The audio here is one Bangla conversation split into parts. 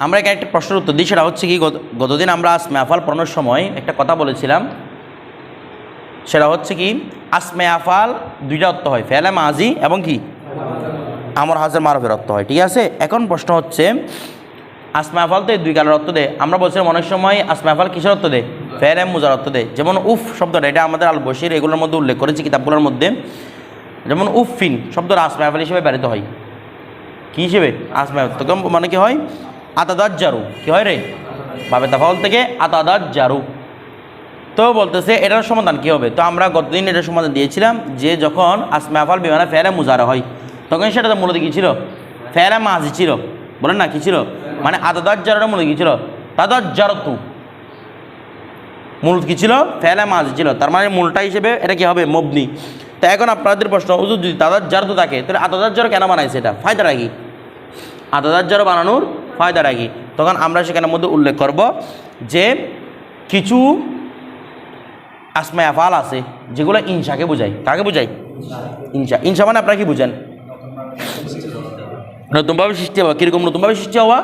আমরা এখানে একটা প্রশ্নের উত্তর দিই, সেটা হচ্ছে কি, গতদিন আমরা আসমে আফাল পড়ানোর সময় একটা কথা বলেছিলাম, সেটা হচ্ছে কি আসমে আফাল দুইটা অর্থ হয়, ফেলে মাজি এবং কি আমর হাজের মারফের অর্থ হয়, ঠিক আছে। এখন প্রশ্ন হচ্ছে আসমে আফাল তো এই দুই কালের অর্থ দেয়। আমরা বলছিলাম অনেক সময় আসমে আফাল কিসের অর্থ দেয়, ফেলে মুজার অর্থ দেয়। যেমন উফ শব্দটা, এটা আমাদের আল বশির এগুলোর মধ্যে উল্লেখ করেছি কিতাবগুলোর মধ্যে। যেমন উফিন শব্দটা আসমে আফাল হিসেবে ব্যবহৃত হয়, কী হিসেবে আসমে আফাল, তখন মানে কি হয় আতাদাত জারু, কী হয় রে বাবে তাফাউল থেকে আতাদাত জারু। তো বলতেছে এটার সমাধান কী হবে। তো আমরা গতদিন এটার সমাধান দিয়েছিলাম যে যখন আসমে আফাল বিমানে ফেলে মুজারা হয় তখন সেটা মূলত কী ছিল, ফেলে মাজি ছিল, বলেন না কী ছিল, মানে আতাদাত জারুটা মূলত কী ছিল, তাদাত জারতু, মূল কী ছিল, ফেলে মাজি ছিল, তার মানে মূলটা হিসেবে এটা কী হবে, মবনি। তো এখন আপনাদের প্রশ্ন, যদি তাদাত জারতু থাকে তাহলে আতাদাত জারু কেন বানাইছে, এটা ফায়দাটা কি, আতাদাত জারু বানানোর ফায়দাটা কি। তখন আমরা সেখানের মধ্যে উল্লেখ করব যে কিছু আসমে আফাল আছে যেগুলো ইনশাকে বোঝায়। কাকে বোঝায়, ইনশা। ইনশা মানে আপনারা কি বুঝেন, নতুনভাবে সৃষ্টি হওয়া। কীরকম নতুনভাবে সৃষ্টি হওয়া,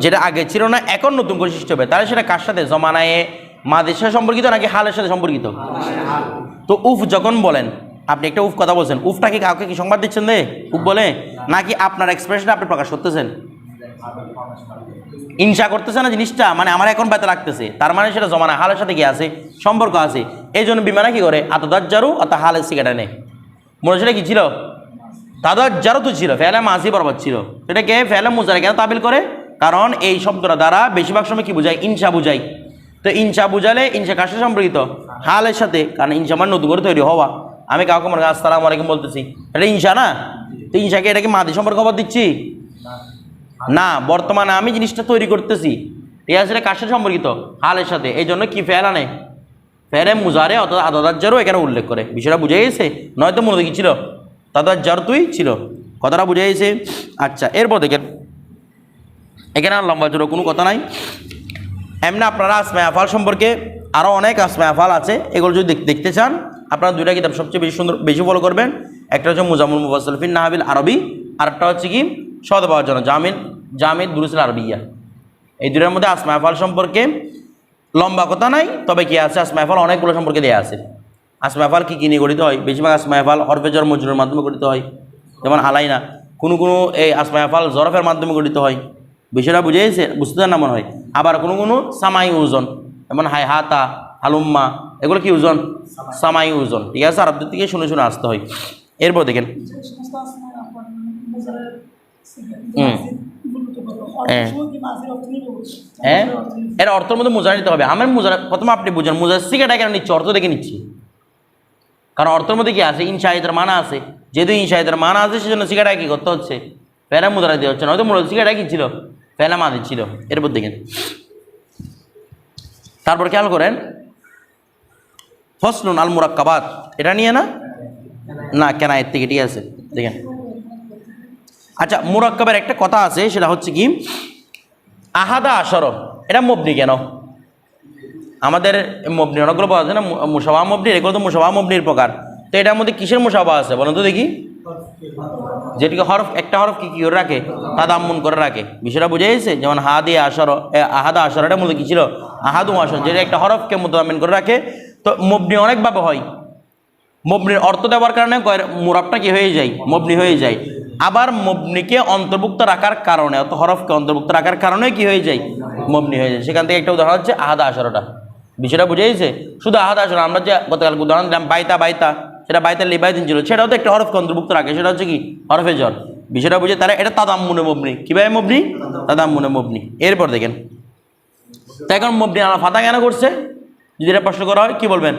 যেটা আগে ছিল না এখন নতুন করে সৃষ্টি হবে। তাহলে সেটা কার সাথে, জমানায় মাদের সাথে সম্পর্কিত নাকি হালের সাথে সম্পর্কিত। তো উফ যখন বলেন, আপনি একটা উফ কথা বলছেন, উফটা কি কাউকে কি সংবাদ দিচ্ছেন রে উফ বলে, নাকি আপনার এক্সপ্রেশনটা আপনি প্রকাশ করতেছেন, ইনশা করতেছে না জিনিসটা, মানে আমার এখন ব্যথা লাগতেছে, তার মানে সেটা জমানা হালের সাথে কি আছে, সম্পর্ক আছে। এই জন্য বিমানা কি করে আতাদাত জারু অর্থাৎ হালের সিগারেট নেই, মনে সেটা কি ছিল, তাদাত জারু তো ছিল, ফেলে মাঝি বরাবর ছিল, এটাকে ফেলে মুজারে কেন তাবিল করে, কারণ এই শব্দটা দ্বারা বেশিরভাগ সময় কি বোঝায়, ইনশা বুঝাই। তো ইনশা বুঝালে ইনশা কার সাথে সম্পর্কিত, হালের সাথে, কারণ ইনশা মানে নতুন করে তৈরি হওয়া। আমি কাউকে মনে করি আসসালামু আলাইকুম বলতেছি, এটা ইনশা না। তো ইনশাকে এটাকে মাদি সম্পর্কে খবর দিচ্ছি না, বর্তমানে আমি জিনিসটা তৈরি করতেছি, ঠিক আছে, এটা কার সাথে সম্পর্কিত, হালের সাথে। এই জন্য কি ফেল আনে, ফেরে মুজারে অর্থাৎ আতাদাত জারু এখানে উল্লেখ করে, বিষয়টা বুঝে গেছে। নয়তো মূলত কি ছিল, তাদাত জারু তুই ছিল, কথাটা বুঝে গেছে। আচ্ছা, এরপর দেখেন এখানে আর লম্বা জোর কোনো কথা নাই। এমনি আপনারা আসমে আফাল সম্পর্কে আরও অনেক আসমে আফাল আছে, এগুলো যদি দেখতে চান আপনারা দুইটা কিতাব সবচেয়ে বেশি সুন্দর বেশি ফলো করবেন। একটা হচ্ছে মুজামুল মুফাসসাল ফি নাহবিল আরবি, আর একটা হচ্ছে কি সহজে পাওয়ার জন্য জামিদ দুরুসুল আরবিয়া। এই দুটার মধ্যে আসমে আফাল সম্পর্কে লম্বা কথা নাই, তবে কি আছে আসমে আফাল অনেকগুলো সম্পর্কে দেওয়া আছে। আসমে আফাল কী নিয়ে গঠিত হয়, বেশিরভাগ আসমে আফাল হরফে জর মজরুরের মাধ্যমে গঠিত হয়, যেমন আলাইনা। কোনো এই আসমে আফাল জরফের মাধ্যমে গঠিত হয়, বিষয়টা বুঝে গেছে, বুঝতে না মনে হয়। আবার কোনো সামাই ওজন, যেমন হাই হাতা হালুম্মা, এগুলো কি ওজন, সামাই ওজন, ঠিক আছে, আরবদের থেকে শুনে শুনে আসতে হয়। এরপর দেখেন হ্যাঁ, এর অর্থের মধ্যে মোজা নিতে হবে। আমার মোজা প্রথমে আপনি বুঝেন মোজার সিগাটা কেন নিচ্ছি, অর্থ দেখে নিচ্ছি, কারণ অর্থের মধ্যে কি আছে, ইনশাহিদের মানা আছে। যেহেতু ইনশাহিদের মানা আছে সেজন্য সিগাটা কি করতে হচ্ছে, ফেলা মুদ্রা দিয়ে হচ্ছে, নয়তো মূলত সিগাটা কি ছিল, ফেলা মা দিচ্ছিল। এরপর দেখেন তারপর খেয়াল করেন ফসলুন আল মুরাক্কাবাত, এটা নিয়ে না কেনা এর থেকে, ঠিক আছে দেখেন। আচ্ছা, মুরাক্কাবের একটা কথা আছে, সেটা হচ্ছে কি আহাদা আশর, এটা মবনি কেন, আমাদের মবনি অনেকগুলো পাওয়া আছে না, মুসাবা মবনির, এগুলো তো মুসাবা মবনির প্রকার। তো এটার মধ্যে কিসের মুসাবা আছে বলেন তো দেখি, যেটিকে হরফ একটা হরফ কি করে রাখে, তাদাম্মুন করে রাখে, বিষয়টা বুঝে গেছে। যেমন হাদি আশর, আহাদা আশর, এটা মূলত কি ছিল, আহাদু আশর, যেটা একটা হরফকে মুতাদাম্মিন করে রাখে। তো মবনি অনেকভাবে হয়, মবনির অর্থ দেওয়ার কারণে মুরাবটা কি হয়ে যায়, মবনি হয়ে যায়। আবার মবনিকে অন্তর্ভুক্ত রাখার কারণে, অত হরফকে অন্তর্ভুক্ত রাখার কারণে কি হয়ে যায়, মবনি হয়ে যায়। সেখান থেকে একটা উদাহরণ হচ্ছে আহাদা আশরটা, বিষয়টা বুঝে গেছে। শুধু আহাদা আশর, আমরা যে গতকাল উদাহরণ দিলাম বাইতা, সেটা বাইতা লিবাইদিন ছিল, সেটাও তো একটা হরফকে অন্তর্ভুক্ত রাখে, সেটা হচ্ছে কি হরফে জর, বিষয়টা বুঝে। তাহলে এটা তাদাম্মুনে মবনি, কীভাবে মবনি, তাদাম্মুনে মবনি। এরপর দেখেন তা এখন মবনি আলা ফাতা কেন করছে, যদি এটা প্রশ্ন করা হয় কি বলবেন,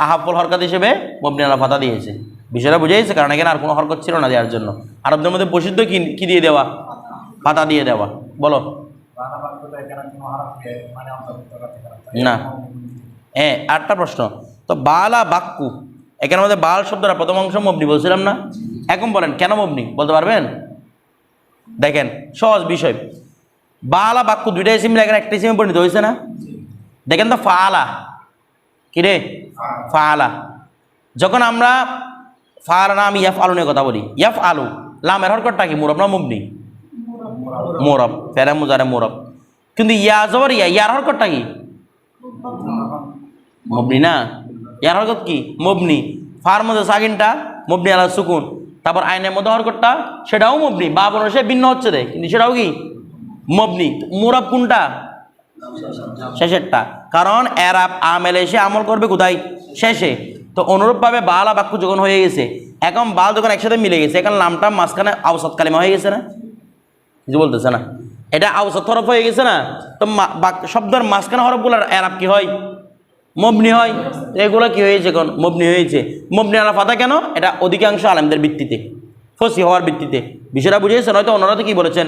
আহাফল হরকত হিসেবে মবনি আলা ফাতা দিয়েছে, বিষয়টা বুঝে গেছে। কারণ এখানে আর কোনো হরকত ছিল না দেওয়ার জন্য। আরবদের মধ্যে প্রসিদ্ধ কি দিয়ে দেওয়া, ফাতা দিয়ে দেওয়া। বলো না, হ্যাঁ আটটা প্রশ্ন। তো বালা বাক্কু, এখানের মধ্যে বাল শব্দটা প্রথম অংশ মবনি বলছিলাম না, এখন বলেন কেন মবনি বলতে পারবেন। দেখেন সহজ বিষয়, বালা বাক্কু দুইটা ইসিম, এখানে একটা ইসিমে পরিণত হয়েছে না। দেখেন তো ফালা কি রে, ফালা, যখন আমরা ফালা না আমি ইয়াফ আলু নিয়ে কথা বলি, ইয়াফ আলু লামের হরকতটা কি মুরাব না মবনি, মোরব, ফেলে মুজারে মোরব। কিন্তু ইয়া জবর ইয়া, ইয়ার হরকতটা কি? মবনি না, ইয়ার হরকত কি? মবনি। ফার মধ্যে সাকিনটা মবনি আলা সুকুন, তারপর আইনের মধ্যে হরকতটা সেটাও মবনি, বা সে ভিন্ন হচ্ছে রে, কিন্তু সেটাও কি মবনি। মোরব কোনটা? শেষেরটা, কারণ এরাব আমেল এসে আমল করবে কোথায়? শেষে। তো অনুরূপভাবে বালা বাক্য যখন হয়ে গেছে, এখন বাল যখন একসাথে মিলে গেছে, এখন নামটা মাঝখানে আওসাত কালিমা হয়ে গেছে না? কিছু বলতেছে না, এটা আওসাত হরফ হয়ে গেছে না? তো শব্দের মাঝখানে হরফগুলোর এরাব কি হয়? মবনি হয়। এগুলো কি হয়েছে? এখন মবনি হয়েছে। মবনি আলা ফাতা কেন? এটা অধিকাংশ আলেমদের ভিত্তিতে, ফসি হওয়ার ভিত্তিতে। বিষয়টা বুঝিয়েছেন? হয়তো অন্যরা তো কি বলেছেন,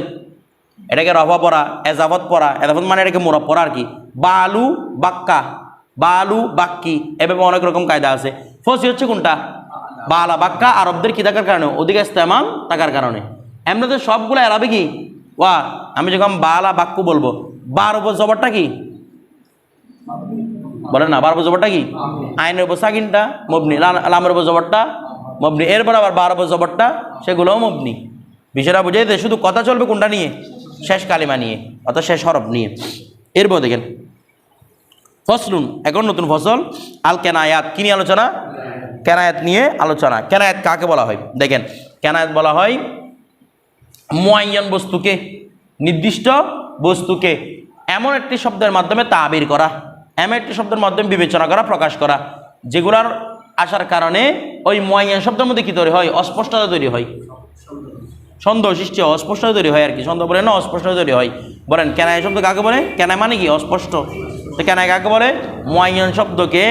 এটাকে রফা পড়া, এজাফত পড়া, এজাফত মানে এটাকে মোরব পড়া আর কি। বালু বাক্কা, বালু বাক্কি, এভাবে অনেক রকম কায়দা আছে। ফসি হচ্ছে কোনটা? বালা বাক্কা, আরবদের কি থাকার কারণে? অধিক ইস্তেমাল থাকার কারণে। এমনিতে সবগুলো এরাবে কি ওয়া। আমি যখন বালা বাক্য বলবো, বার উপর জবরটা কি বলেন না? বার উপর জবরটা কি? আইনের উপর সাকিনটা মবনি, লামের উপর জবরটা মবনি, এরপর আবার বার উপর জবরটা, সেগুলোও মবনি। বিষয়টা বুঝাইতে শুধু কথা চলবে কোনটা নিয়ে? শেষ কালিমা নিয়ে, অর্থাৎ শেষ হরফ নিয়ে। এরপর দেখেন ফসলুন, এখন নতুন ফসল। আল কেনায়াত, কি নিয়ে আলোচনা? কেনায়াত নিয়ে আলোচনা। কেনায়াত কাকে বলা হয়? দেখেন, কেনায়াত বলা হয় মুআয়্যান বস্তুকে, নির্দিষ্ট বস্তুকে এমন একটি শব্দের মাধ্যমে তাবির করা, এমন একটি শব্দের মাধ্যমে বিবেচনা করা, প্রকাশ করা, যেগুলোর আসার কারণে ওই মুআয়্যান শব্দের মধ্যে কি তৈরি হয়? অস্পষ্টতা তৈরি হয়, সন্দেহ সৃষ্টি হয়, অস্পষ্টতা তৈরি হয় আর কি। সন্দেহ বলে না, অস্পষ্টতা তৈরি হয়। বলেন কেনায় শব্দ কাকে বলে? কেনায় মানে কি? অস্পষ্ট। তো কেনায় কাকে বলে? মুআয়্যান শব্দকে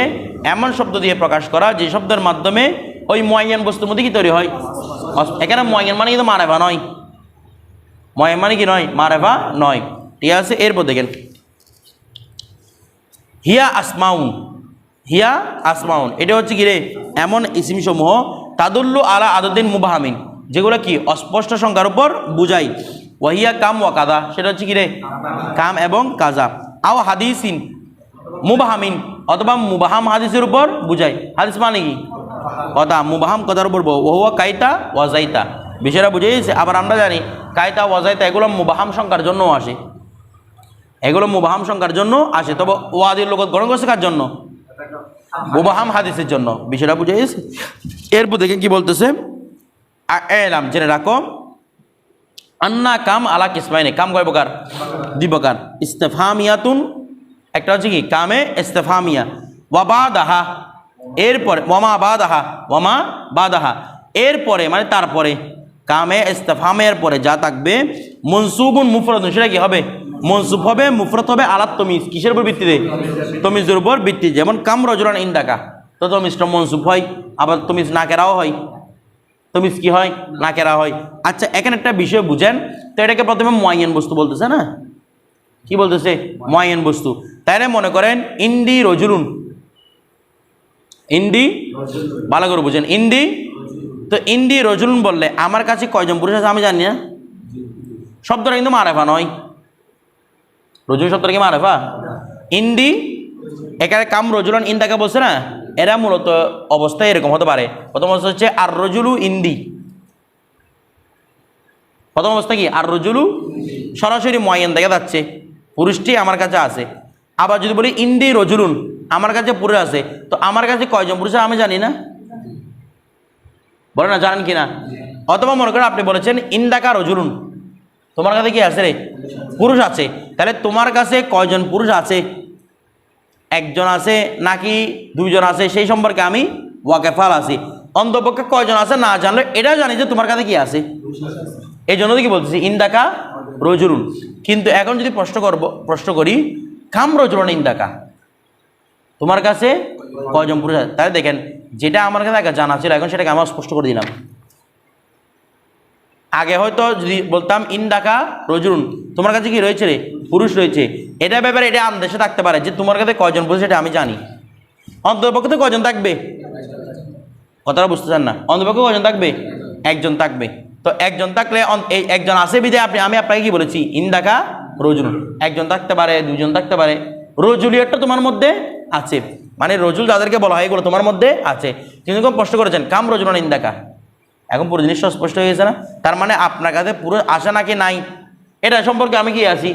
এমন শব্দ দিয়ে প্রকাশ করা, যে শব্দের মাধ্যমে ওই মুআয়্যান বস্তুর মধ্যে কি তৈরি হয়? এখানে মুআয়্যান মানে কিন্তু মারেফা নয়, মুআয়্যান মানে কি নয়? মারেফা নয়। ঠিক আছে, এরপর দেখেন হিয়া আসমাউন, হিয়া আসমাউন, এটা হচ্ছে কি রে? এমন ইসিম সমূহ তাদুল্লু আলা আদদিন মুবাহামিন, যেগুলো কি অস্পষ্ট সংখ্যার উপর বুঝাই। ওয়াহিয়া কাম ওয়া কাদা, সেটা হচ্ছে কি রে? কাম এবং কাজা। আও হাদিসিন মুবাহামিন, অথবা মুবাহাম হাদিসের উপর বুঝাই। হাদিস মানে কি? কথা। মুবাহাম কথার উপর ওহুয়া কাইতা ওয়াজাইতা, বিষয়টা বুঝেছে। আবার আমরা জানি কাইতা ওয়াজাইতা এগুলো মুবাহাম সংখ্যার জন্য আসে, এগুলো মুবাহাম সংখ্যার জন্য আসে। তবে ওয়াদির লোক গ্রহণ করছে কার জন্য? মুবাহাম হাদিসের জন্য। বিষয়টা বুঝে গেছে। এরপর দেখেন কি বলতেছে, এলাম জেনে রাখো, আন্না কাম আলা কিসমাইনে, কাম কয় প্রকার? দুই প্রকার। ইস্তেফামিয়াতুন, একটা হচ্ছে কি কামে ইস্তেফামিয়া, ওয়াবা দাহা, এরপরে ওয়ামা বা দাহা, ওয়ামা বা দাহা, এরপরে মানে তারপরে, কামে ইস্তেফামের পরে যা থাকবে মনসুবুন মুফরাদুন, সেটা কি হবে? মনসুব হবে, মুফরত হবে আলাত তমিজ, কিসের উপর ভিত্তিতে? তমিজের উপর ভিত্তি। যেমন কাম রজুলান ইন্দাকা, তো তমিজটা মনসুব হয়, আবার তমিজ না কেরাও হয়, তমিজ কি হয়? না কেরা হয়। আচ্ছা, এখানে একটা বিষয় বুঝেন তো, এটাকে প্রথমে মুআয়্যান বস্তু বলতেছে না? কি বলতেছে? মুআয়্যান বস্তু। তাইলে মনে করেন ইন্দি রজুলুন, ইন্দি, ভালো করে বুঝেন, ইন্দি। তো ইন্দি রজুলুন বললে আমার কাছে কয়জন পুরুষ আছে আমি জানি না, শব্দটা কিন্তু মারেফা নয়। রজুল শব্দটা কি মারেফা? ইন্দি, এখানে কাম রজুলান ইন্দাকে বলছে না, এরা মূলত অবস্থায় এরকম হতে পারে। প্রথম অবস্থা হচ্ছে আর রজুলু ইন্দি, প্রথম অবস্থা কি? আর রজুলু, সরাসরি মুআয়্যান দেখা যাচ্ছে পুরুষটি আমার কাছে আছে। আবার যদি বলি ইন্দি রজুলুন, আমার কাছে পুরুষ আছে, তো আমার কাছে কয়জন পুরুষ আমি জানি না, বলে না, জানেন কি না? অথবা মনে করেন আপনি বলেছেন ইন্দাকা রজুলুন, তোমার কাছে কি আছে রে? পুরুষ আছে। তাহলে তোমার কাছে কয়জন পুরুষ আছে? একজন আছে নাকি দুইজন আছে, সেই সম্পর্কে আমি ওয়াকেফাল আছি। অন্তপক্ষে কয়জন আছে না জানলে এটাও জানি যে তোমার কাছে কি আছে, এই জন্য কি বলতেছি ইন্দাকা রজুলুন। কিন্তু এখন যদি প্রশ্ন করি কাম রজুলুন ইন্দাকা, তোমার কাছে কয়জন পুরুষ আছে? তাহলে দেখেন যেটা আমার কাছে আগে জানা ছিল, এখন সেটাকে আমার স্পষ্ট করে দিলাম। আগে হয়তো যদি বলতাম ইন্দাকা রজুলুন, তোমার কাছে কি রয়েছে রে? পুরুষ রয়েছে, এটা ব্যাপারে এটা আন্দেশে থাকতে পারে যে তোমার কাছে কয়জন পুরুষ এটা আমি জানি। অন্ততপক্ষে তো কয়জন থাকবে? কথাটা বুঝতে চান না? অন্ততপক্ষে কয়জন থাকবে? একজন থাকবে। তো একজন থাকলে এই একজন আছে বিধে আমি আপনাকে কি বলেছি? ইন্দাকা রজুলুন। একজন থাকতে পারে, দুজন থাকতে পারে, রজুলিয়তটা তোমার মধ্যে আছে, মানে রজুল যাদেরকে বলা হয় এগুলো তোমার মধ্যে আছে। কিন্তু প্রশ্ন করেছেন কাম রজুলুন ইন্দাকা, এখন পুরো জিনিসটা স্পষ্ট হয়ে গেছে না? তার মানে আপনার কাছে পুরো আশা নাকি নাই? এটা সম্পর্কে আমি কি আছি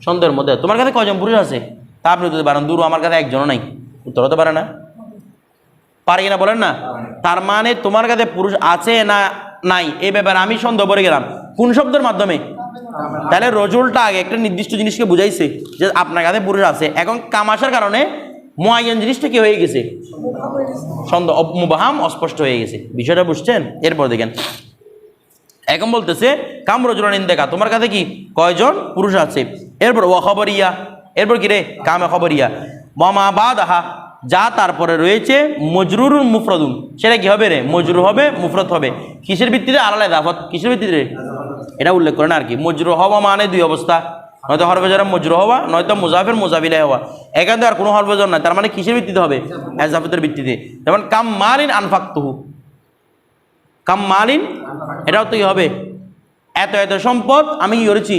সন্দেহের মধ্যে। তোমার কাছে কয়জন পুরুষ আছে তা আপনি উত্তর দিতে পারেন, দূর আমার কাছে একজনও নাই, উত্তর হতে পারে না, পারে কিনা বলেন না। তার মানে তোমার কাছে পুরুষ আছে না নাই এই ব্যাপারে আমি সন্দেহ পড়ে গেলাম কোন শব্দের মাধ্যমে? তাহলে রজুলটা আগে একটা নির্দিষ্ট জিনিসকে বুঝাইছে যে আপনার কাছে পুরুষ আছে, এখন কাম আসার কারণে মুআয়্যান জিনিসটা কি হয়ে গেছে? সন্দেহ, মুবাহাম, অস্পষ্ট হয়ে গেছে। বিষয়টা বুঝছেন? এরপর দেখেন এখন বলতেছে কাম রজুলান ইনদাকা, তোমার কাছে কি কয়জন পুরুষ আছে? এরপর ওয়া খবরিয়া, এরপর কি রে? কামে খবরিয়া। মামা বাদাহা, যা তারপরে রয়েছে মজরুর মুফরদুন, সেটা কি হবে রে? মজরুর হবে, মুফরদ হবে। কিসের ভিত্তিতে? আলাদা ইদাফত। কিসের ভিত্তিতে? এটা উল্লেখ করে না আর কি। মজরুর হওয়া মানে দুই অবস্থা, নয়তো হরফে জার মজরুর হওয়া, নয়তো মুজাফের মুজাফিলে হওয়া। এখান থেকে আর কোনো হরফে জার নাই, তার মানে কিসের ভিত্তিতে হবে? ইজাফতের ভিত্তিতে। যেমন কাম মালিন আনফাকতুহু, কাম মালিন, এটাও তো কি হবে? এত এত সম্পদ আমি কি করেছি,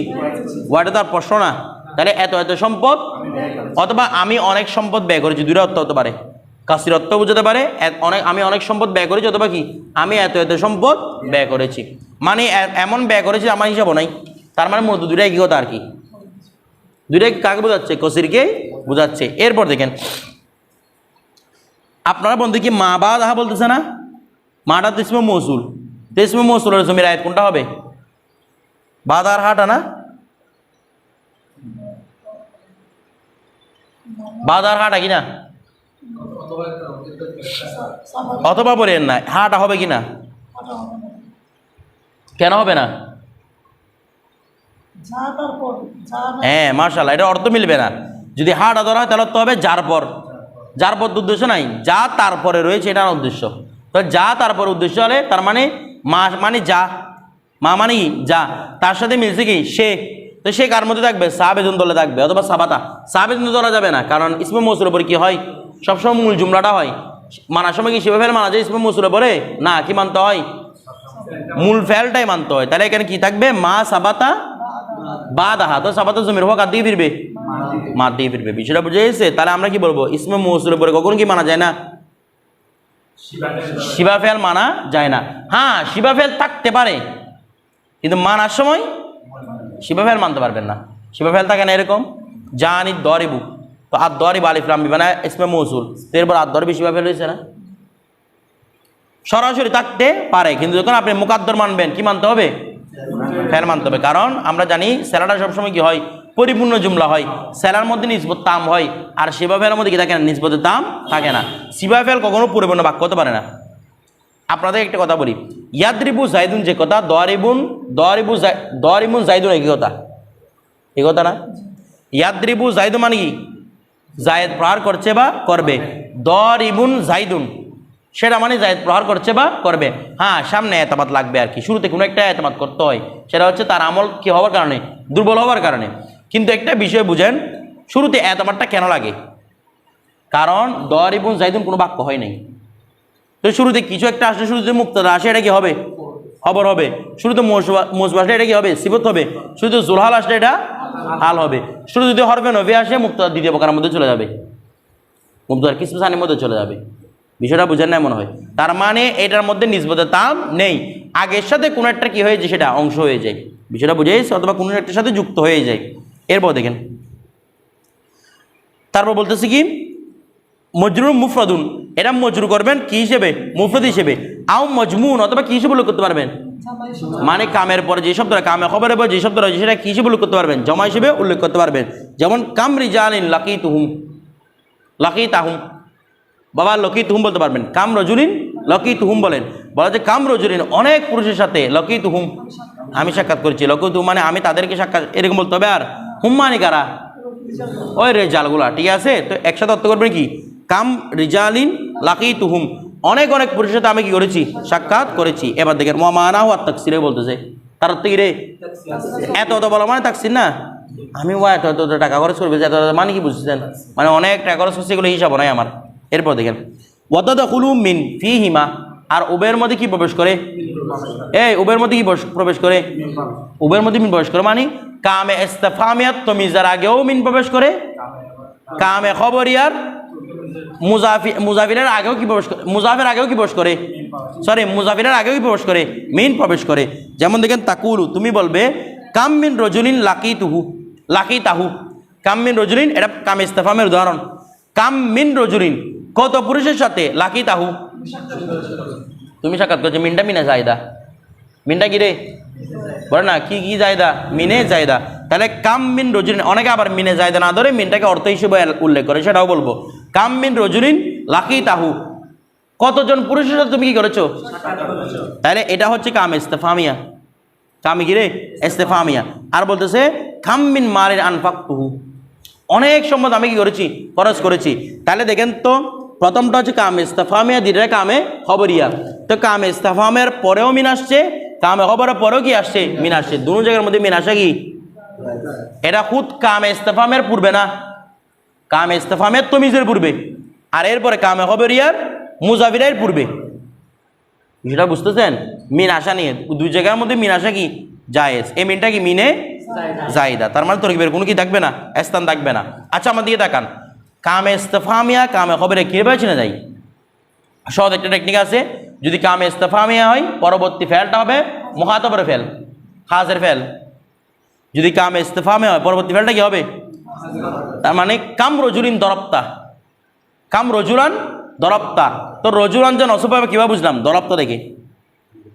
ওয়াটা তার প্রশ্ন না। তাহলে এত এত সম্পদ অথবা আমি অনেক সম্পদ ব্যয় করেছি, দুইটা অর্থ হতে পারে। কাসির অর্থ বুঝতে পারে অনেক, আমি অনেক সম্পদ ব্যয় করেছি, অথবা কি আমি এত এত সম্পদ ব্যয় করেছি, মানে এমন ব্যয় করেছি আমার হিসাবও নাই। তার মানে মূলত দুইটাই কি কথা আর কি, দুইটাই কাকে বোঝাচ্ছে? কসিরকে বোঝাচ্ছে। এরপর দেখেন আপনারা বন্ধু কি মা বা দাহা বলতেছে না, মাটা তো ইসমে মৌসুল, তো ইসমে মৌসুলের জমির আয়াত কোনটা হবে? বাদার হাটা না, বাদার হাটা কিনা, অথবা বলেন না হাটা হবে কিনা? কেন হবে না? হ্যাঁ মাশাআল্লাহ, এটা অর্থ মিলবে না। যদি হাটা ধরা হয় তাহলে তো হবে যার পর, যার পর উদ্দেশ্য নাই, যা তারপরে রয়েছে এটা উদ্দেশ্য। তো যা তারপর উদ্দেশ্য হলে তার মানে মা মানে যা, মা মানে কি যা, তার সাথে মিলছে কি সে, তো সে কার মধ্যে থাকবে? সাবেদুন দলে থাকবে, অথবা সাবাতা। সাবেদুন ধরা যাবে না, কারণ ইসমে মৌসুলের উপরে কি হয়? সবসময় মূল জুমলাটা হয়। মানার সময় কি শিবে ফেল মানা যায় ইসমে মৌসুলের পরে? না, কি মানতে হয়? মূল ফেলটাই মানতে হয়। তাহলে এখানে কি থাকবে? মা সাবাতা বা দাহা, তো সাবাতা জমির হোক আর দিয়ে ফিরবে, মা দিয়ে ফিরবে। বিষয়টা বুঝে গেছে? তাহলে আমরা কি বলবো? ইসমে মৌসুলের পরে কখন কি মানা যায় না? শিবা ফেল মানা যায় না। হ্যাঁ শিবা ফেল থাকতে পারে, কিন্তু মানার সময় শিবা ফেল মানতে পারবেন না। শিবা ফেল থাকে না এরকম, জানি দরিবু, তো আর দরিব আলিফ লাম মানে ইসমে মৌসুল, তো এরপর আর দরিবি শিবা ফেল হয়েছে না। সরাসরি থাকতে পারে, কিন্তু যখন আপনি মুকাদ্দর মানবেন কি মানতে হবে? ফেল মানতে হবে। কারণ আমরা জানি সেলাটা সবসময় কি হয়? পরিপূর্ণ জুমলা হয়। সেলার মধ্যে নিসবত তাম হয়, আর শিবা ফেলের মধ্যে কি থাকে না? নিসবতে তাম থাকে না। শিবা ফেল কখনো পরিপূর্ণ বাক্য হতে পারে না। আপনাদের একটা কথা বলি, ইয়াদরিবু জাইদুন যে কথা, দরিবুন জাইদুন একই কথা, এই কথা না? ইয়াদরিবু জাইদুন মানে কি? জায়েদ প্রহার করছে বা করবে। দরিবুন জাইদুন সেটা মানে জায়েদ প্রহার করছে বা করবে। হ্যাঁ সামনে এতামাত লাগবে আর কি, শুরুতে কোনো একটা এতামাত করতে হয়, সেটা হচ্ছে তার আমল কি হওয়ার কারণে? দুর্বল হওয়ার কারণে। কিন্তু একটা বিষয় বুঝেন, শুরুতে এতামাতটা কেন লাগে? কারণ দরিবুন জাইদুন কোনো বাক্য হয় নাই, তো শুরুতে কিছু একটা আসলে, শুরুতে মুক্তাদা আসে, এটা কি হবে? খবর হবে। শুরুতে মৌসুম আসলে এটা কি হবে? সিফত হবে। শুরুতে জুলহাল আসলে এটা হাল হবে। শুরু যদি হরফে নবী আসে মুক্তাদা দ্বিতীয় প্রকারের মধ্যে চলে যাবে, মুক্তাদার কিসমে সানির মধ্যে চলে যাবে। বিষয়টা বুঝেন না মনে হয়? তার মানে এটার মধ্যে নিসবতে তাম নেই, আগের সাথে কোনো একটা কি হয়ে যায় সেটা অংশ হয়ে যায়। বিষয়টা বুঝে গেছে? অথবা কোনো একটার সাথে যুক্ত হয়ে যায়। এরপর দেখেন তারপর বলতেছি কি মজরুর মুফরদুন, এটা মজরু করবেন কি হিসেবে? মুফরদ হিসেবে। আও মজমুন, অথবা কি হিসেবে উল্লেখ করতে পারবেন? মানে কামের পরে যে শব্দটা, কামে খবরের পরে যে শব্দ রয়েছে সেটা কি হিসেবে উল্লেখ করতে পারবেন? জমা হিসেবে উল্লেখ করতে পারবেন। যেমন কাম রিজালিন লাকিতুহুম, লাকিতাহুম, বাবা লকিতুহুম বলতে পারবেন। কাম রজুলিন লকিতুহুম বলেন, বলা যে কাম রজুলিন অনেক পুরুষের সাথে, লকিতুহুম আমি সাক্ষাৎ করেছি, লকিতুহুম মানে আমি তাদেরকে সাক্ষাৎ, এরকম বলতে হবে। আর হুম মানে কারা? ওই রেজালগুলা, ঠিক আছে? তো একসাথে অর্থ করবেন কি? কাম রিজালিন লাকিতুহুম, অনেক অনেক পুরুষের সাথে আমি কি করেছি? সাক্ষাৎ করেছি। এবার দেখেন মানাহু আর তাকসিরে বলতেছে, তার অর্থ কি রে? এত এত বলা মানে তাকসির না, আমি এত এত টাকা খরচ করবে, এত মানে কি বুঝছেন? মানে অনেক টাকা খরচ করছে, এগুলো হিসাব নাই আমার। এরপর দেখেন ওয়াদাদাখুলু মিন ফিহিমা, আর উভয়ের মধ্যে কি প্রবেশ করে? এই উভয়ের মধ্যে কি প্রবেশ করে? উভয়ের মধ্যে মিন প্রবেশ করে মানে কামে ইস্তিফহামিয়াত তমিজার আগেও মিন প্রবেশ করে, কামে খবরিয়ার মুজাফিরের আগেও কি প্রবেশ করে? মুজাফির আগেও কি প্রবেশ করে? সরি মুজাফিরের আগেও কি প্রবেশ করে? মিন প্রবেশ করে। যেমন দেখেন তাকুলু, তুমি বলবে কাম মিন রজুলিন লাকি তাহু কাম মিন রজুলিন, এটা কাম ইস্তেফামের উদাহরণ। কাম মিন রজুলিন, কত পুরুষের সাথে লাকি তাহু তুমি সাক্ষাৎ করছো। মিনটা মিনা জায়দা, মিনটা কি রে বলে না কি জায়দা, মিনে জায়দা। তাহলে কাম মিন রজুলিন, অনেকে আবার মিনে জায়দা না ধরে মিনটাকে অর্থ হিসেবে উল্লেখ করে, সেটাও বলবো। কাম মিন রজুলিন লাকি তাহু, কতজন পুরুষের সাথে তুমি কি করেছো। তাহলে এটা হচ্ছে কাম ইস্তেফামিয়া, কামি কি রে ইস্তেফামিয়া। আর বলতেছে কাম মিন মালিন আনফাকতুহু, অনেক সম্পদ আমি কি করেছি, খরচ করেছি। তাহলে দেখেন তো প্রথমটা হচ্ছে কামে ইস্তেফামিয়া, দ্বিতীয়টা কামে খবরিয়া। তো কামে ইস্তেফামের পরেও মিন আসছে, কামে খবরের পরেও কি আসছে, মিন আসছে। দুটো জায়গার মধ্যে মিন আসে কি, এটা খুদ কামে ইস্তেফামের পূর্বে না, কামে ইস্তেফামের তমিজের পূর্বে, আর এরপরে কামে খবরিয়ার মুজাফিরের পূর্বে। বিষয়টা বুঝতেছেন? মিন আসা নিয়ে দুই জায়গার মধ্যে মিন আসা কি জায়েজ। এই মিনটা কি মিনে জায়দা, তার মানে তরকিবের কোনো কি থাকবে না, স্থান থাকবে না। আচ্ছা আমার দিকে তাকান, কামে ইস্তেফামিয়া কামে খবরে কীভাবে চিনে যায়? সহজ একটা টেকনিক আছে। যদি কামে ইস্তেফামিয়া হয় পরবর্তী ফেলটা হবে মুখাতবের ফেল, খাসের ফেল। যদি কামে ইস্তেফামিয়া হয় পরবর্তী ফেলটা কি হবে, তার মানে কাম রজুলিন দরপ্তা, কাম রজুলান দরপ্তা। তো রজুলান যে নসব হবে কীভাবে বুঝলাম, দরপ্তা দেখে।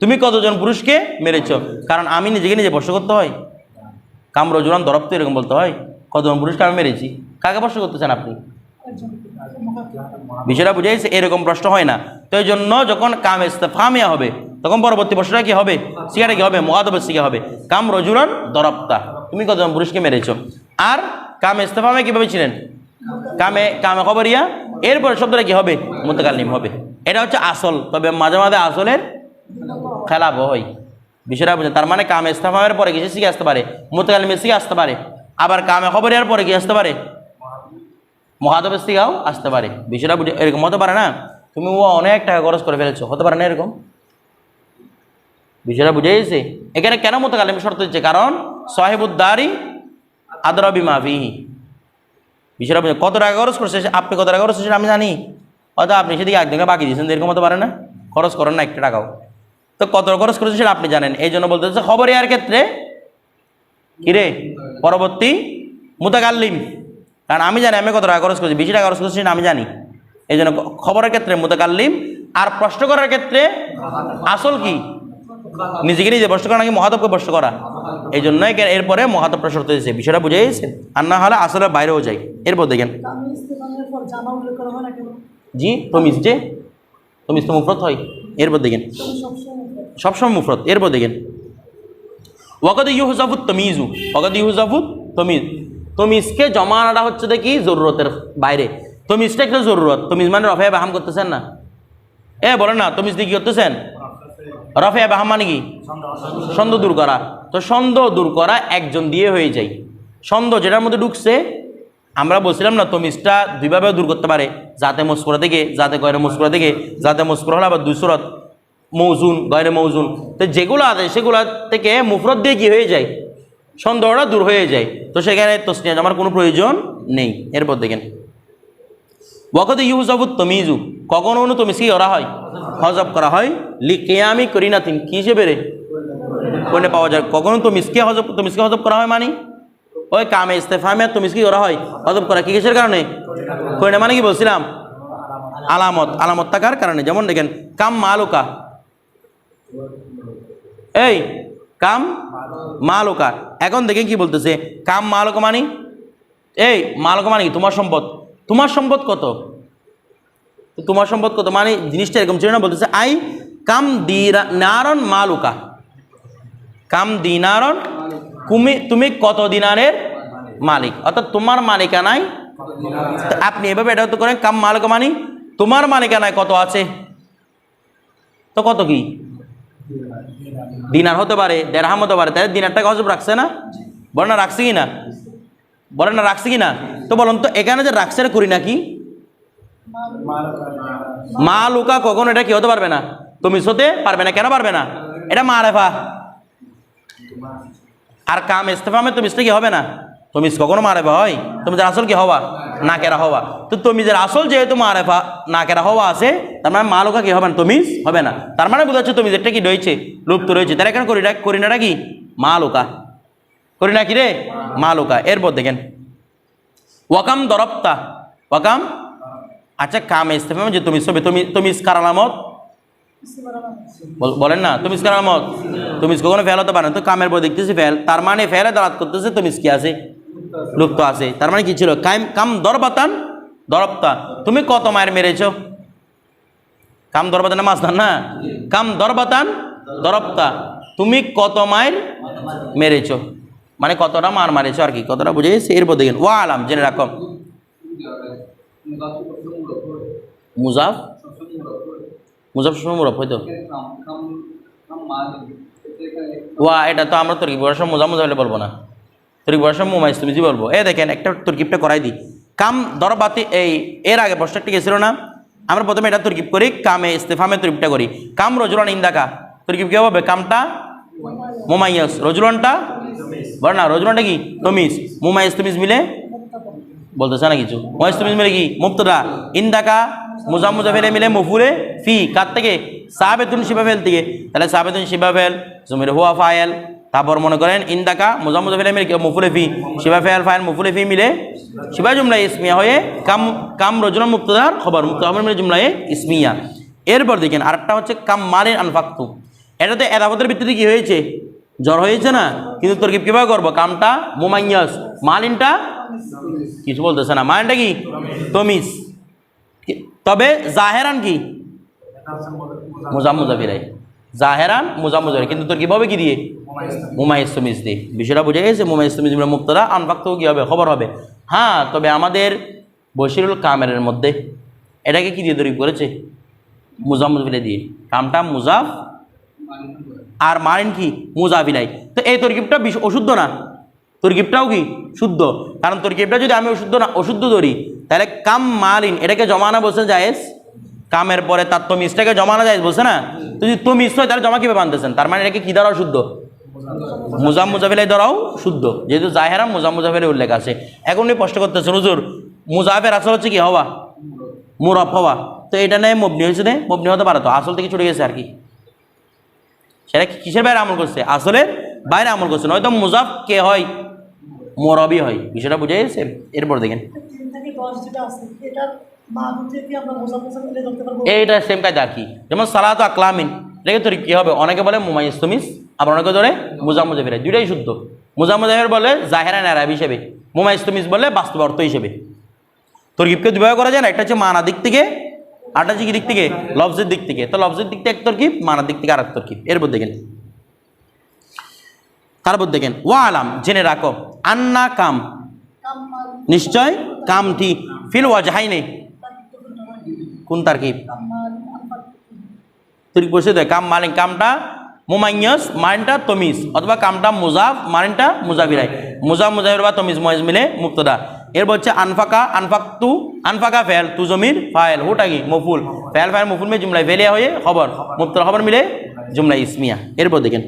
তুমি কতজন পুরুষকে মেরেছ, কারণ আমি নিজেকে নিজে প্রশ্ন করতে হয়। কাম রজুলান দরপ্ত এরকম বলতে হয়, কতজন পুরুষকে আমি মেরেছি। কাকে প্রশ্ন করতেছেন আপনি? বিষয়টা বুঝাইছে, এরকম প্রশ্ন হয় না। তো এই জন্য যখন কাম ইস্তেফামিয়া হবে তখন পরবর্তী প্রশ্নটা কি হবে, সিগাটা কি হবে, মুখাতবের সিগা হবে। কাম রজুলান দরপ্তা, তুমি কতজন পুরুষকে মেরেছ। আর কাম ইস্তেফামিয়া কীভাবে ছিলেন, কামে কামে খবরিয়া, এরপরে শব্দটা কি হবে, মুতাকাল্লিম হবে। এটা হচ্ছে আসল, তবে মাঝে মাঝে আসলের খেলাপ হয়। বিষয়টা বুঝে, তার মানে কামে ইস্তেফামের পরে কিছু শিখে আসতে পারে, মুতাকাল্লিমের শিখে আসতে পারে, আবার কামে খবরিয়ার পরে কি আসতে পারে, মুখাতবের শিখাও আসতে পারে। বিষয়টা বুঝে, এরকম হতে পারে না তুমি ও অনেক টাকা খরচ করে ফেলেছো, হতে পারে না এরকম। বিষয়টা বুঝে গেছে? এখানে কেন মুতাকাল্লিম শর্ত দিচ্ছে, কারণ সাহিবুদ্দারি আদরা বিমা ফিহি। বিষয়টা বুঝে, কত টাকা খরচ করছে আপনি, কত টাকা খরচ করছেন আমি জানি, হয়তো আপনি সেদিকে একদিকে বাকি দিয়েছেন, এরকম হতে পারে না, খরচ করেন না একটা টাকাও। তো কত খরচ করেছেন সেটা আপনি জানেন। এই জন্য বলতে হচ্ছে খবরিয়ার ক্ষেত্রে কিরে পরবর্তী মুতাকাল্লিম, কারণ আমি জানি আমি কত টাকা খরচ করছি, বেশি টাকা খরচ করছি সেটা আমি জানি। এই জন্য খবরের ক্ষেত্রে মুতাকাল্লিম, আর প্রশ্ন করার ক্ষেত্রে আসল কি, নিজেকে নিজে প্রশ্ন করা নাকি মুখাতবকে প্রশ্ন করা। এই জন্যই এরপরে মুখাতব প্রশ্ন দিয়েছে। বিষয়টা বুঝে গেছে? আর না হলে আসলের বাইরেও যায়। এরপর দেখেন জি তমিজ, যে তমিজ তো মুফরত হয়। এরপর দেখেন সবসময় মুফরত। এরপর দেখেন ওয়াকাদ ইউহজাফুত তমিজু, ওয়াকাদ ইউহজাফুত তমিজ, তমিজকে জমা আনাটা হচ্ছে দেখি জরুরতের বাইরে। তমিজটা একটা জরুরত, তমিজ মানে রফে বাহাম করতেছেন না, বলেন না তমিজ দিয়ে কি করতেছেন, রফে বাহাম মানে কি সন্দেহ দূর করা। তো সন্দেহ দূর করা একজন দিয়ে হয়ে যায়। সন্দেহ যেটার মধ্যে ঢুকছে, আমরা বলছিলাম না তমিজটা দুইভাবে দূর করতে পারে, যাতে মস্কুরা থেকে, যাতে গয়রে মস্কুরা থেকে। যাতে মস্কুরা হলে আবার দুই সুরত, মৌজুন গয়রে মৌজুন। তো যেগুলো আছে সেগুলো থেকে মুফরত দিয়ে কি হয়ে যায়, সন্দেহটা দূর হয়ে যায়। তো সেখানে তসনিয়া জমার কোনো প্রয়োজন নেই। এরপর দেখেন ওয়াকাদ ইউহজাফুত তমিজু, কখনো কোনো তমিজ কি করা হয়, হজব করা হয়, লিকিয়ামি করিনাতিন, কি হিসেবে রে কোনে পাওয়া যায়। কখনো তমিজকে হজব করা হয়, মানে ওই কামে ইস্তেফামে তমিজ কি করা হয়, হজব করা, কি কিসের কারণে, করিনা মানে কি বলছিলাম, আলামত, আলামত থাকার কারণে। যেমন দেখেন কাম মালুকা, এই কাম মালুকা। এখন দেখেন কি বলতেছে, কাম মালুকা মানে, এই মালুকা মানে কি তোমার সম্পদ, তোমার সম্পদ কত, তোমার সম্পদ কত মানে জিনিসটা এরকম ছিল না। বলতেছে আই কাম দিনারন মালুকা, কাম দিনারন, তুমি কত দিনারের মালিক, অর্থাৎ তোমার মালিকানায়। আপনি এভাবে এটা তো করেন কাম মালুকা মানে তোমার মালিকানায় কত আছে, তো কত কি দিনার হতে পারে, দেড়হাম হতে পারে। তাই দিনারটাকে হজব রাখছে না, বলেন না রাখছে কি না, বলেন না রাখছে কি না। তো বলুন তো এখানে যে রাখছে করি না কি, মালুকা, কখন এটা কি হতে পারবে না, তমিজ হতে পারবে না। কেন পারবে না, এটা মারেফা। আর কাম ইস্তেফামে তমিজটা কি হবে না, তমিজ কখনো মারেফা হয়, তমিজের আসল কি হওয়া, না কেরা হওয়া। তো তমিজের আসল যেহেতু মারেফা না কেরা হওয়া আছে, তার মানে মালুকা কি হবে না, তমিজ হবে না। তার মানে বোঝা যাচ্ছে তমিজেরটা কি রয়েছে, লুপ্ত রয়েছে। তার এখানে করিনাটা কি মালুকা। করি না কি রে মালুকা। এরপর দেখেন ওয়াকাম দরবতা, ওয়াকাম আচ্ছা কামে ইস্তেফাম যে তুমি সবে তুমি কার আলামত বলেন না, তুমি কার আলামত, তুমি কখনো ফেল হতে পারেন তো কামের পর দেখতেছি ফেল, তার মানে ফেলে দাঁড়াত করতেছে তুমি কি আছে লুপ্ত আছে, তার মানে কি ছিল কাম দরবাতান দরবতা, তুমি কত মায়ের মেরেছ, কাম দরবাতান মাছ না, কাম দরবাতান দরবতা, তুমি কত মায়ের মেরেছ, মানে কতটা মার মারেছো আর কি, কতটা বুঝে গেছে। এরপর দেখেন ওয়া আলাম জেনে রাখো মুজাফ, মুজাফ মুরফ হয়তো ওয়া, এটা তো আমরা তরকিব বর্ষ মুজা মুজা হলে বলবো না, তরকিব বর্ষ মুমাইজ তুমি জি বলবো। দেখেন একটা তরকিবটা করাই দিই, কাম দরবাতি এই এর আগে প্রশ্ন একটা গেছিল না, আমরা প্রথমে এটা তরকিব করি, কামে ইস্তেফামে তরকিবটা করি, কাম রজুলান ইন্দাকা, তরকিব কি হবে, কামটা মুমাইয়াস, রজুলানটা বল না, রজুলানটা কি তমিজ, মুমাইয়াস তমিজ মিলে বলতেছে না কিছু, মুমাইয়াস তমিজ মিলে কি মুবতাদা, ইন্দাকা মুজাম মুজাফেলে মিলে মফুলে ফি কার থেকে সাবেতুন শিবাফেল থেকে, তাহলে সাবেতুন শিবাফেল জমির হুয়া ফায়েল, তারপর মনে করেন ইন্দাকা মুজাম মুজাফেলে মিলে মফুলে ফি শিবাফেল ফায়েল মফুলে ফি মিলে শিবা জুমলা ইসমিয়া হয়ে কাম রজুলান মুবতাদার খবর, মুবতাদা খবর মিলে জুমলায়ে ইসমিয়া। এরপর দেখেন আরেকটা হচ্ছে কাম মালিন আনফাকতু, এটাতে এদাবতের ভিত্তিতে কি হয়েছে জ্বর হয়েছে না, কিন্তু তরকিব কিভাবে করবো, কামটা মুমাইয়াস মালিনটা কিছু বলতেছে না, মালিনটা কি তমিজ, তবে জাহেরান কি মুজাম মুজাফিরাই, জাহেরান মুজাম মুজাফির, কিন্তু তোর কিভাবে কি দিয়ে মুমাইয়াস তমিজ দিয়ে, বিষয়টা বুঝে গেছে, মুমাইয়াস তমিজ মুবতাদা আনফাকতু কি হবে খবর হবে। হ্যাঁ তবে আমাদের বশিরুল কামেরের মধ্যে এটাকে কি দিয়ে তরকিব করেছে মুজাম মুজাফিরা দিয়ে, কামটা মুজাফ আর মালিন কি মুজাফিলাই, তো এই তরকিবটা অশুদ্ধ না, তরকিবটাও কি শুদ্ধ, কারণ তরকিবটা যদি আমি অশুদ্ধ ধরি তাহলে কাম মালিন এটাকে জমানা বলছে জায়েজ, কামের পরে তার তমিজটাকে জমানা জায়েজ বলছে না, তো যদি তমিজ হয় তাহলে জমা কিভাবে বানতেছেন, তার মানে এটাকে কি দ্বারাও শুদ্ধ মুজাম মুজাফিলাই দ্বারাও শুদ্ধ, যেহেতু জাহেরা মুজাম মুজাফিলের উল্লেখ আছে। এখন উনি প্রশ্ন করতেছেন হুজুর মুজাফের আসল হচ্ছে কি হওয়া মুরফ হওয়া, তো এটা নেই মবনি হয়েছে না, মবনি হতে পারে তো আসল থেকে ছুটে গেছে আর কি, সেটা কিসের বাইরে আমল করছে, আসলে বাইরে আমল করছে, নয়তো মুজাফ কে হয় মোরবি হয়, বিষয়টা বুঝে গেছে। এরপর দেখেন এইটা সেম কাজ আর কি, যেমন সালাত আকলামিন এটাকে তোর কি হবে, অনেকে বলে মুমাইয়াস তমিজ, আবার অনেকে ধরে মুজাম মুজাফির, দুইটাই শুদ্ধ, মুজাম মুজাফির বলে জাহেরা নারাব হিসেবে, মুমাইয়াস তমিজ বলে বাস্তব অর্থ হিসেবে। তরকিবকে দুভাবে করা যায় না, একটা হচ্ছে মানা দিক থেকে, আরটা হচ্ছে কি দিক থেকে লফজের দিক থেকে, তো লফজের দিক থেকে এক তরকিব, মানার দিক থেকে আর এক তরকিব। এরপর দেখেন তারপর দেখেন ওয়া আলাম জেনে রাখো আন্না কাম নিশ্চয় কামটি ফিল ওয়াজহাইনে, কোন তারকিব তরকিব বসে দেয়, কাম মালিন কামটা মুমাইয়াস মালিনটা তমিজ, অথবা কামটা মুজাফ মালিনটা মুজাফিরাই, মুজাফ মুজাফির বা তমিজ মুয়াইজ মিলে মুবতাদা। এরপর হচ্ছে আনফাকা আনফাকতু, আনফাকা ফেল তু জমির ফাইল, হুটা কি মফুল, ফেল ফাইল মফুল মিলে জুমলা ফেলিয়া হয়ে খবর, মুবতাদা খবর মিলে জুমলা ইসমিয়া। এরপর দেখেন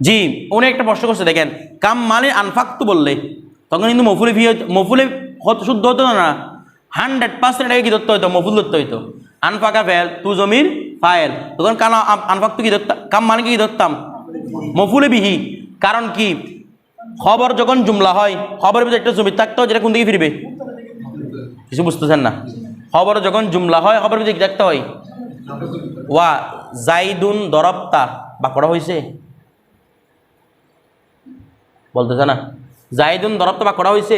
জি উনি একটা প্রশ্ন করছে, দেখেন কাম মালিন আনফাকতু বললে তখন কিন্তু মফুলে শুদ্ধ হতো না, 100% এটাকে কি ধরতে হইতো মফুল ধরতে হইতো, আনফাকা ফেল তু জমির ফাইল, তখন কান আনফাকতু কি ধরতাম, কাম মালিনকে কি ধরতাম মফুলে বিহি, কারণ কি খবর যখন জুমলা হয় খবরের ভিতরে একটা জমির থাকতো যেটা কোন দিকে ফিরবে, কিছু বুঝতেছেন না, খবর যখন জুমলা হয় খবরের ভিতরে কি থাকতে হয়, ওয়া জাইদুন দরবতা বা করা হয়েছে বলতেছে না, জাইদুন দরবতা বা করা হয়েছে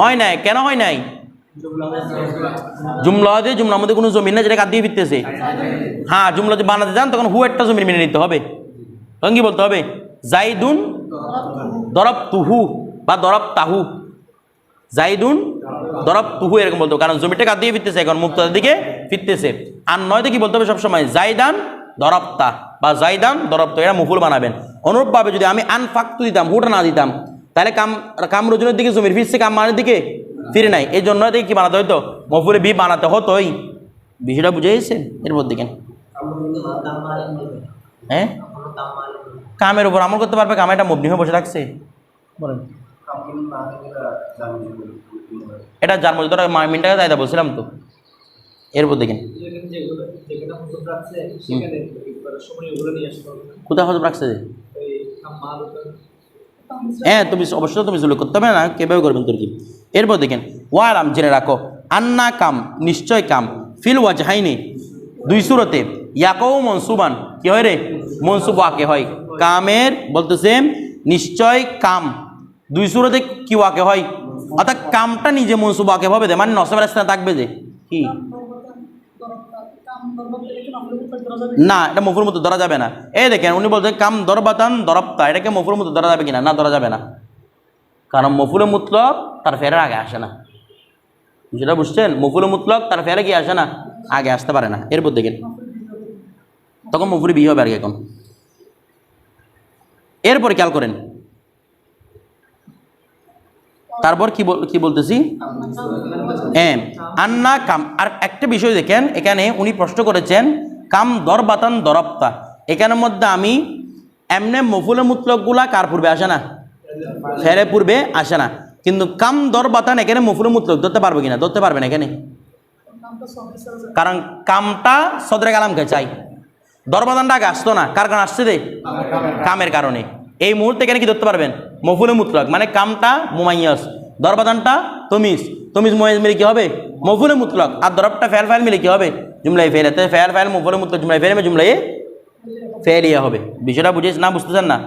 হয় নাই, কেন হয় নাই, জুমলা দিয়ে জুমলার মধ্যে কোনো জমিন না যেটা কাঁদ দিয়ে ফিরতেছে, হ্যাঁ জুমলা যদি বানাতে যান তখন হু একটা জমিন মেনে নিতে হবে, তখন কি বলতে হবে জাইদুন দরব তুহু বা দরব তাহু, জাইদুন দরব তুহু এরকম বলতে হবে, কারণ জমিটা কাঁদ দিয়ে ফিরতেছে এখন মুক্তার দিকে ফিরতেছে, আর নয়তো কি বলতে হবে সবসময় জাইদান দরবতা বা জাইদান দরবতা, এরা মুফুল বানাবেন। অনুরূপভাবে যদি আমি আনফাকতু দিতাম হুটা না দিতাম তাহলে কাম রজুনের দিকে জমির ফিরছে, কাম মানের দিকে ফিরে নাই, এই জন্য কি বানাতে হইতো মফুলে বি বানাতে হতোই, বিষয়টা বুঝে গেছেন। এরপর দেখেন হ্যাঁ কামের উপর আমল করতে পারবে, কামে এটা মবনি হয়ে বসে থাকছে, বলেন এটা যার মধ্যে ধরো মিনটাকে তাই বলছিলাম তো, এরপর দেখেন কোথায় হজব রাখছে যে হ্যাঁ তুমি অবশ্যই তুমি জুলুক করতে হবে না, কীভাবে করবেন তোর কি। এরপর দেখেন ওয়ালাম জেনে রাখো আন্না কাম নিশ্চয় কাম ফিল ওয়াজহাইনি দুই সুরতে ইয়াকও মনসুবান কি হয় রে মনসুব ওয়াকে হয়। কামের বলতেছে নিশ্চয় কাম দুই সুরতে কি ওয়াকে হয়, অর্থাৎ কামটা নিজে মনসুব ওয়াকে হবে, মানে নসবের স্থানে থাকবে যে কি না, এটা মফুর মতো ধরা যাবে না। এই দেখেন উনি বলতে কাম দরবাতান দরবতা, এটাকে মফুর মতো ধরা যাবে কিনা, না ধরা যাবে না, কারণ মফুলে মুতলক তার ফেরার আগে আসে না, যেটা বুঝছেন মফুলে মুতলক তার ফেরে কি আসে না, আগে আসতে পারে না। এরপর দেখেন তখন মফুরি বিয়ে হবে আর কি এখন। এরপরে খেয়াল করেন তারপর কি বলতেছি হ্যাঁ আন্না কাম। আর একটা বিষয় দেখেন এখানে উনি প্রশ্ন করেছেন কাম দরবাতান দরবতা, এখানের মধ্যে আমি এমনি মফুলে মুতলকগুলা কার পূর্বে আসে না, ফেরে পূর্বে আসে না, কিন্তু কাম দরবাতান এখানে মফুলে মুতলক ধরতে পারবে কিনা, ধরতে পারবে না এখানে, কারণ কামটা সদরে কালামকে চাই, দরবাতানটা আগে আসতো না, কার কারণে আসছে রে কামের কারণে। এই মুহূর্তে এখানে কি ধরতে পারবেন মফুলে মুতলক, মানে কামটা মুমাইয়াস, দরবাতানটা তমিজ, তমিজ মুমাইয়াস মিলে কি হবে মফুলে মুতলক, আর দরবটা ফেল ফাইল মিলে কি হবে জুমলাই ফেল, ফেল ফাইল মফুলে মুতলক জুমলাই ফেল জুমলাই ফেলিয়া হবে। বিষয়টা বুঝেছ না, বুঝতেছেন না,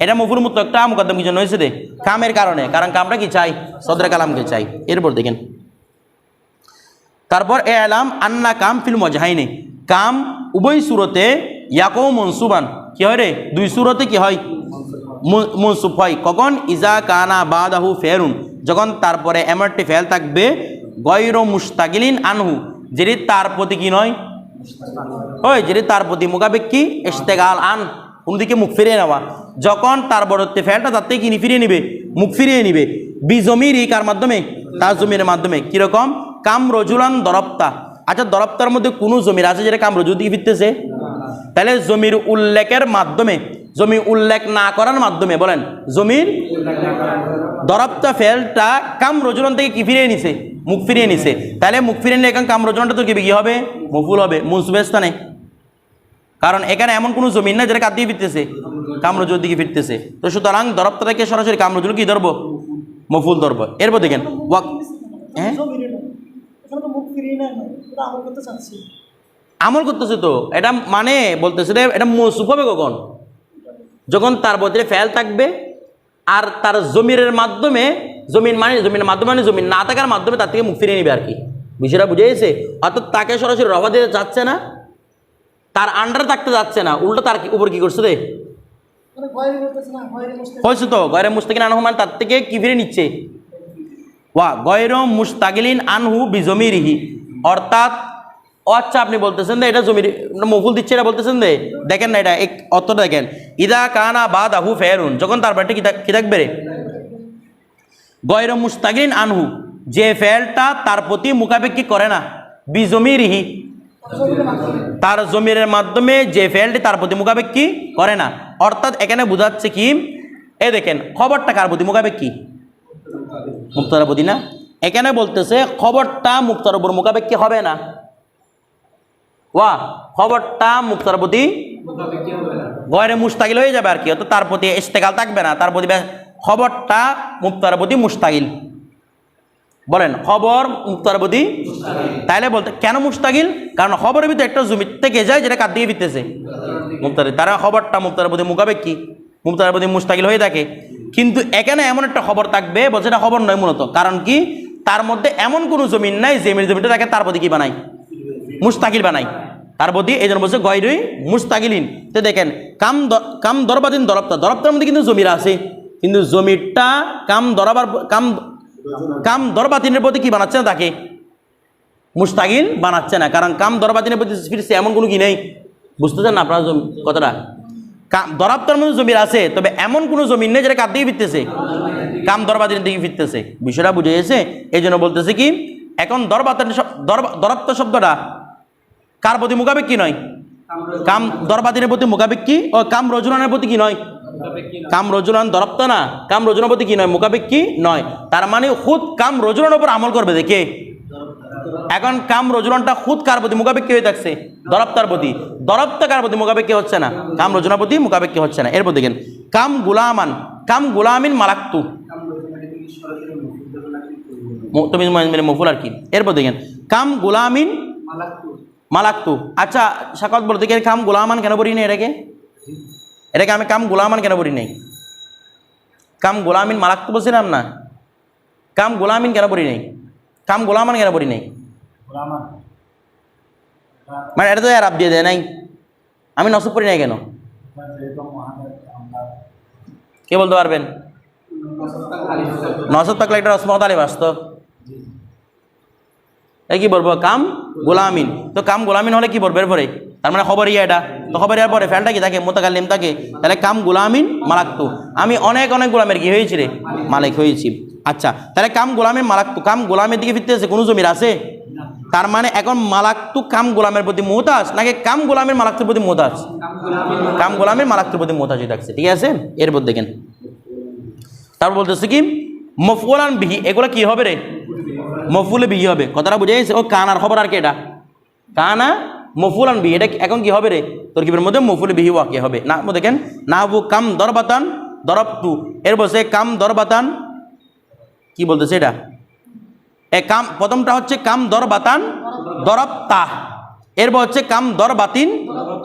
এটা মফুল মুতলকটা মুকদ্দম কি জন্য হয়েছে রে কামের কারণে, কারণ কামটা কি চাই সদরে কালামকে চাই। এরপর দেখেন তারপর এ আলাম আন্না কাম ফিল ওয়াজহাইনি, কাম উভয় সুরতে ইয়াকও মনসুবান কি হয় রে দুই সুরতে কি হয় মনসুব হয়, কখন ইজা কানা বাদাহু ফেরুন, যখন তারপরে এমন একটি ফেল থাকবে গয়র মুস্তাকিলিন আনহু, যেটি তার প্রতি কি নয় ওই যেটি তার প্রতি মুখাপেক্ষী ইস্তেগাল আন কোনদিকে মুখ ফিরিয়ে নেওয়া, যখন তার বড়ত্বে ফেলটা তার থেকে কিনি ফিরিয়ে নিবে মুখ ফিরিয়ে নিবে বিজমির কার মাধ্যমে তার জমির মাধ্যমে। কিরকম কাম রজুলান দরবতা, আচ্ছা দরবতার মধ্যে কোনো জমির আছে যেটা কাম রজুর দিকে ফিরতেছে, তাহলে জমির উল্লেখের মাধ্যমে, জমি উল্লেখ না করার মাধ্যমে বলেন জমির দরবতা ফেলটা কাম রজুলান থেকে কি ফিরিয়ে নিছে মুখ ফিরিয়ে নিছে, তাহলে মুখ ফিরিয়ে নিয়ে এখন কাম রজুলানটা তো কি হবে মফুল হবে মুনসুবের স্থানে, কারণ এখানে এমন কোনো জমিন না যেটা কার দিয়ে ফিরতেছে কামরজুর দিকে ফিরতেছে, তো সুতরাং দরবতা থেকে সরাসরি কামরজুল কি ধরবো মফুল ধরবো। এরপর দেখেন হ্যাঁ আমল করতেছে তো, এটা মানে বলতেছে এটা মৌসুফ হবে কখন, যখন তার বদলে ফেল থাকবে আর তার জমিরের মাধ্যমে, জমিনের মাধ্যমে মানে জমিন না থাকার মাধ্যমে তার থেকে মুখ ফিরিয়ে নিবে আর কি, বিষয়টা বুঝে গেছে। অর্থাৎ তাকে সরাসরি রফা দিতে যাচ্ছে না, তার আন্ডারে থাকতে যাচ্ছে না, উল্টো তার উপর কি করছে রে হয়েছে তো গয়রে মুস্তাকিন আনহু, মানে তার থেকে কি ফিরে নিচ্ছে ওয়া গয়র মুস্তাকিলিন আনহু বিজমিরিহি, অর্থাৎ আচ্ছা আপনি বলতেছেন যে এটা জমির মফুল দিচ্ছে, এটা বলতেছেন যে দেখেন না এটা এক অর্থটা দেখেন ইদা কানা বাদাহু ফেরুন, যখন তার বাড়িতে কি থাকবে রে গয়র মুস্তাকিলিন আনহু, যে ফেলটা তার প্রতি মুখাপেক্ষী করে না বিজমিরিহি, তার জমিরের মাধ্যমে যে ফেলটি তার প্রতি মুখাপেক্ষী করে না, অর্থাৎ এখানে বোঝাচ্ছে কি এই দেখেন খবরটা কার প্রতি মুখাপেক্ষী মুক্তার প্রতি না, এখানে বলতেছে খবরটা মুক্তার উপর মুখাপেক্ষী হবে না, ওয়া খবরটা মুক্তার প্রতি গয়রে মুস্তাকিল হয়ে যাবে আর কি, অর্থাৎ তার প্রতি ইস্তেকাল থাকবে না, তার প্রতি খবরটা মুক্তার প্রতি মুস্তাকিল, বলেন খবর মুক্তার প্রতি, তাইলে বলতে কেন মুস্তাকিল, কারণ খবরের ভিতরে একটা জমির থেকে যায় যেটা কার দিয়ে ফিরতেছে মুক্তার, তারা খবরটা মুক্তার প্রতি মুখাপেক্ষী মুক্তার প্রতি মুস্তাকিল হয়ে থাকে, কিন্তু এখানে এমন একটা খবর থাকবে বলছে এটা খবর নয় মূলত, কারণ কি তার মধ্যে এমন কোনো জমিন নাই যে জমিটা তাকে তার প্রতি কি বানাই মুস্তাকিল বানাই তার প্রতি, এই জন্য বলছে গয়রুই মুস্তাকিলিন। তো দেখেন কাম দরবাদিন দরবতা, দরবতার মধ্যে কিন্তু জমির আছে, কিন্তু জমিরটা কাম দরবাতিনের প্রতি কি বানাচ্ছে না তাকে মুস্তাকিল বানাচ্ছে না, কারণ কাম দরবাতিনের প্রতি ফিরছে এমন কোনো কি নেই, বুঝতেছেন না আপনার কথাটা, দরবতার মধ্যে জমির আছে তবে এমন কোনো জমিন নেই যেটা কার দিকে ফিরতেছে কাম দরবাতিনের দিকে ফিরতেছে, বিষয়টা বুঝে গেছে। এই জন্য বলতেছে কি এখন দরবতা শব্দটা কার প্রতি মুখাপেক্ষী নয়, কাম দরবাতিনের প্রতি মুখাপেক্ষী, ও কাম রজুলানের প্রতি কি নয়, কাম রজুলান দরবতা না, কাম রজুলানের প্রতি কি নয় মুখাপেক্ষী নয়, তার মানে খুদ কাম রজুলানের উপর আমল করবে দেখে এখন কাম রজুলানটা খুদ কার প্রতি মুখাপেক্ষী হয়ে থাকছে? দরবতার প্রতি। দরবতা কার প্রতি মুখাপেক্ষী হচ্ছে না? কাম রজুলার প্রতি মুখাপেক্ষী হচ্ছে না। এরপর দেখেন কাম গুলামান, কাম গুলামিন মালাক্তু, তুমি মফুল আর কি। এরপর দেখেন কাম গুলামিন মালাক্তু। আচ্ছা সাকাত বলতে গেলে কাম গুলামান কেন বলি নেই এটাকে? এটাকে আমি কাম গুলামান কেন বলি নেই? কাম গোলামিন মালাক্তু বলছিলাম না? কাম গোলামিন কেন পড়ি নেই? কাম গোলামান কেন পড়ি নেই? মানে এটা তো আরব দিয়ে দেয় নাই, আমি নসব পড়ি নাই কেন? কে বলতে পারবেন? নসব থাকলে একটা রসমত আলী বাস্তব, এই কি বলবো? কাম গোলামিন। তো কাম গোলামিন হলে কি বলবো এরপরে? তার মানে খবর ইয়া এটা, তো খবর ইয়ার পরে ফেলটা কি থাকে? মোতাকাল্লিম থাকে। তাহলে কাম গোলামিন মালাক্তু, আমি অনেক অনেক গোলামের কি হয়েছি রে? মালিক হয়েছি। আচ্ছা তাহলে কাম গোলামিন মালাক্তু, কাম গোলামের দিকে ফিরতে আছে কোনো জমির আছে? তার মানে এখন মালাক্তু কাম গোলামের প্রতি মুহতাজ নাকি কাম গোলামের মালাক্তুর প্রতি মুহতাজ? কাম গোলামের মালাক্তুর প্রতি মুহতাজ হয়ে থাকছে, ঠিক আছে? এরপর দেখেন তারপর বলতেছে কি মফউলান বিহি, এগুলো কি হবে রে? মফুলে বিহি হবে। কথাটা বুঝে গেছে? ও কানার খবর আর কি এটা? কানা মফুলান বিহি, এটা এখন কি হবে রে? তরকিবের মধ্যে মফুলে বিহি ওয়াকি হবে। না দেখেন নাহবু কাম দরবাতান দরবতু, এর বসে কাম দরবাতান কি বলতেছে এটা? কাম প্রথমটা হচ্ছে কাম দরবাতান দরবতা, এরপর হচ্ছে কাম দরবাতিন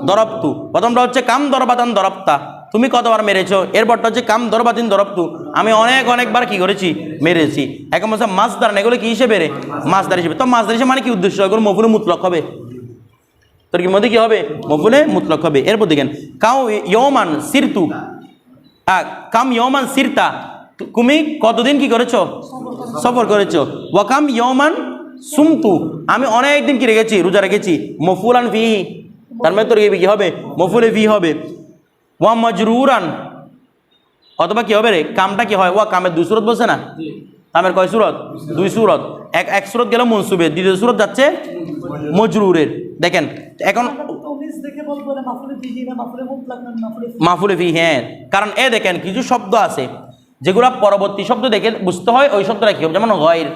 দরবতু। প্রথমটা হচ্ছে কাম দরবাতান দরবতা, তুমি কতবার মেরেছো। এরপরটা হচ্ছে কাম দরবাতিন দরবতু, আমি অনেক অনেকবার কি করেছি? মেরেছি। এখন বলছে মাছদার, এগুলো কি হিসেবে রে? মাছদার হিসেবে। তো মাছদার হিসেবে মানে কি উদ্দেশ্য? এগুলো মফুলে মুতলক হবে, তোর কি মধ্যে কি হবে? মফুলে মুতলক হবে। এরপর দেখেন কাউ ইয়মান সিরতু, কাম ইয়মান সিরতা, তুমি কতদিন কি করেছো? সফর করেছো। ওয়াকাম ইয়মান সুমতু, আমি অনেক দিন কি রেখেছি? রোজা রেখেছি। মফুলান ফি, তার মানে তোর কি হবে? মফুলে ফি হবে। ওয়া মজরুরান, অথবা কি হবে রে? কামটা কি হয়? ওয়া কামের দুই সুরত বলছে না? কামের কয় সুরত? দুই সুরত। এক সুরত গেল মনসুবের, দ্বিতীয় সুরত যাচ্ছে মজরুরের। দেখেন এখন মাফুলে ফি, হ্যাঁ, কারণ এ দেখেন কিছু শব্দ আছে যেগুলো পরবর্তী শব্দ দেখে বুঝতে হয় ওই শব্দটা কি হবে। যেমন গয়ের,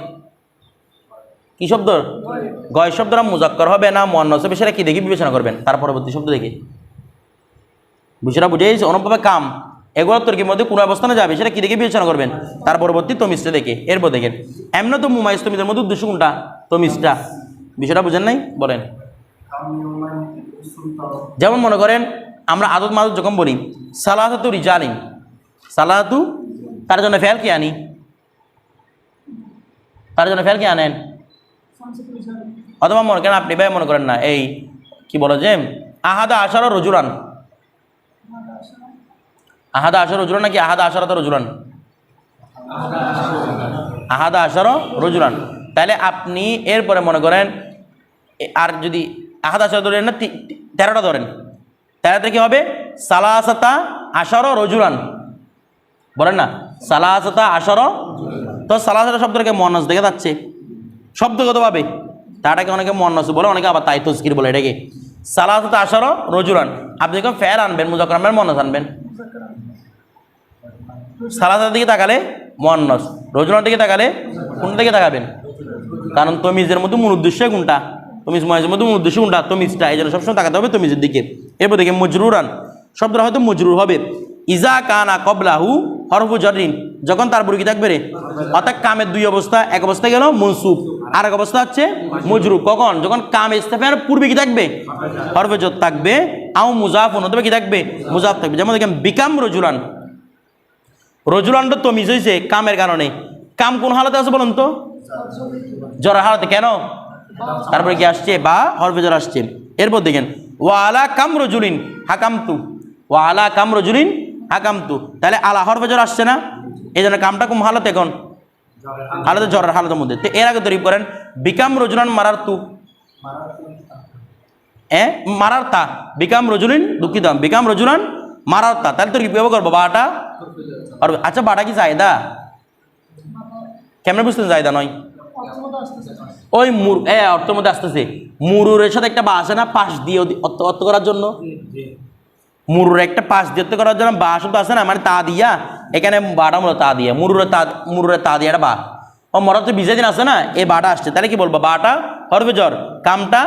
কি শব্দ? গয় শব্দটা মুজাক্কর হবে না মুয়ান্নাস হবে, সেটা কি দেখে বিবেচনা করবেন? তার পরবর্তী শব্দ দেখে। বিষয়টা বুঝে গেছে? অনুভবে কাম এগুলো তোর কি মধ্যে কোন অবস্থানে যাবে সেটা কি দেখে বিবেচনা করবেন? তার পরবর্তী তমিজটা দেখে। এরপর দেখেন এমন তো মুমাইজ তমিজের মধ্যে উদ্দেশ্য কোনটা? তমিজটা। বিষয়টা বুঝেন নাই? বলেন। যেমন মনে করেন আমরা আদত মাদত যখন বলি সালাতু রিজালিন, সালাতু, তার জন্য ফেল কি আনি? তার জন্য ফেল কি আনেন? অথবা মনে করেন আপনি ভাই মনে করেন না, এই কি বলো যে আহাদা আশার রজুলান, আহাদা আশার রজুলান নাকি আহাদা আশারত রজুলান? আহাদা আশার রজুলান। তাহলে আপনি এরপরে মনে করেন আর যদি আহাদা আশার ধরেন না 13টা ধরেন, 13তে কি হবে? সালাসাতা আশার রজুলান, বলেন না? সালাসাতা আশার, তো সালাসাতা শব্দটাকে মুয়ান্নাস দেখে যাচ্ছে শব্দগতভাবে, তাটাকে অনেকে মুয়ান্নাস বলে, অনেকে আবার তাই তজকির বলে এটাকে। সালাসাতা আশার রজুলান, আপনি যখন ফেল আনবেন মুজাক্কার আনবেন মুয়ান্নাস আনবেন? সালাসাতার দিকে তাকালে মুয়ান্নাস, রজুলানের দিকে তাকালে কোনটা দিকে তাকাবেন? কারণ তমিজের মধ্যে মূল উদ্দেশ্য কোনটা? তমিজ মুয়াজ্জের মধ্যে মূল উদ্দেশ্য কোনটা? তমিজটা। এই জন্য সবসময় তাকাতে হবে তমিজের দিকে। এরপর দেখে মজরুরান শব্দটা হয়তো মজরুর হবে। ইজা কানা কবলাহু হরফু জারিন, যখন তার পরে কি থাকবে রে? অর্থাৎ কামের দুই অবস্থা, এক অবস্থা গেল মনসুব, আর এক অবস্থা হচ্ছে মজরুর। কখন? যখন কাম ইস্তেফার পূর্বে কি থাকবে? হরফে জার থাকবে, আও মুজাফুন অথবা কি থাকবে? মুজাফ থাকবে। যেমন দেখেন বিকাম রজুলান, রজুলানটা তমিজ হয়েছে কামের কারণে। কাম কোন হালতে আছে বলুন তো? জরার হালতে। কেন? তারপরে কি আসছে? বা হরফে জার আসছে। এরপর দেখেন ওয়ালা কাম রজুলিন হাকামতু, ওয়ালা কাম রজুলিন হাকামতু, তাহলে আলা হরফে জার আসছে না? এই জন্য কামটা কোন হালতে? এখন হালতে জরার হালতের মধ্যে। তো এর আগে তরিফ করেন বিকাম রজুলান মারারতু, মারারতা, বিকাম রজুলিন, দুঃখিত, বিকাম রজুলান মারারতা, তাহলে তোর কি ব্যবহার করবো? বাটা। আচ্ছা বাটা কি জায়দা? কেমন বুঝতেন? জায়দা নয়, ওই অর্থের মধ্যে আসতেছে। মুরুরের সাথে একটা বা আছে না, পাশ দিয়ে অর্থ করার জন্য। মুরুর একটা পাশ দিয়ে অর্থ করার জন্য বা শব্দ আছে না, মানে তা দিয়া, এখানে বাটা মূলত তা দিয়া, মুরুরের তা দিয়াটা বা। ও মরাতে বিজয় দিন আছে না, এই বাটা আসছে, তাহলে কি বলবো? বাটা হরফে জর, কামটা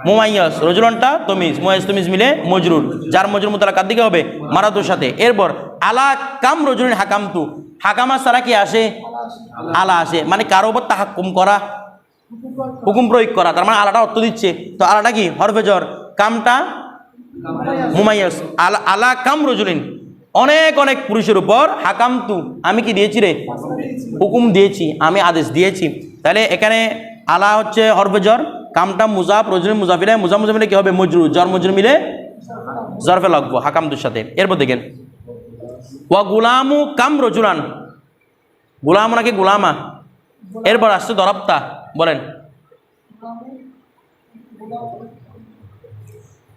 মুমাইয়াস, রজুলানটা তমিজ, মুমাইয়াস তমিজ মিলে মজরুর, যার মজরুর মুতালা কার দিকে হবে? মারাতুর সাথে। এরপর আলা কাম রজুলিন হাকামতু, হাকামা সারা কি আসে? আলা আসে, মানে কারো উপর তাহাক্কুম করা, হুকুম প্রয়োগ করা, তার মানে আলাটা অর্থ দিচ্ছে। তো আলাটা কি? হরফে জর, কামটা মুমাইয়াস, আলা আলা কাম রজুলিন, অনেক অনেক পুরুষের উপর, হাকামতু আমি কি দিয়েছি রে? হুকুম দিয়েছি, আমি আদেশ দিয়েছি। তাহলে এখানে আলা হচ্ছে হরফে জর, কামটা মুজাফ, রজুলিন মুজাফিলে, মুজাফ মুজাফিলে কি হবে? মজরুর, জর মজরুর মিলে জরফে লাগবো হাকামতুর সাথে। এরপর দেখেন ওয়া গুলামু কাম রজুলান, গুলাম নাকি গুলামা? এরপর আসছে দরবতা, বলেন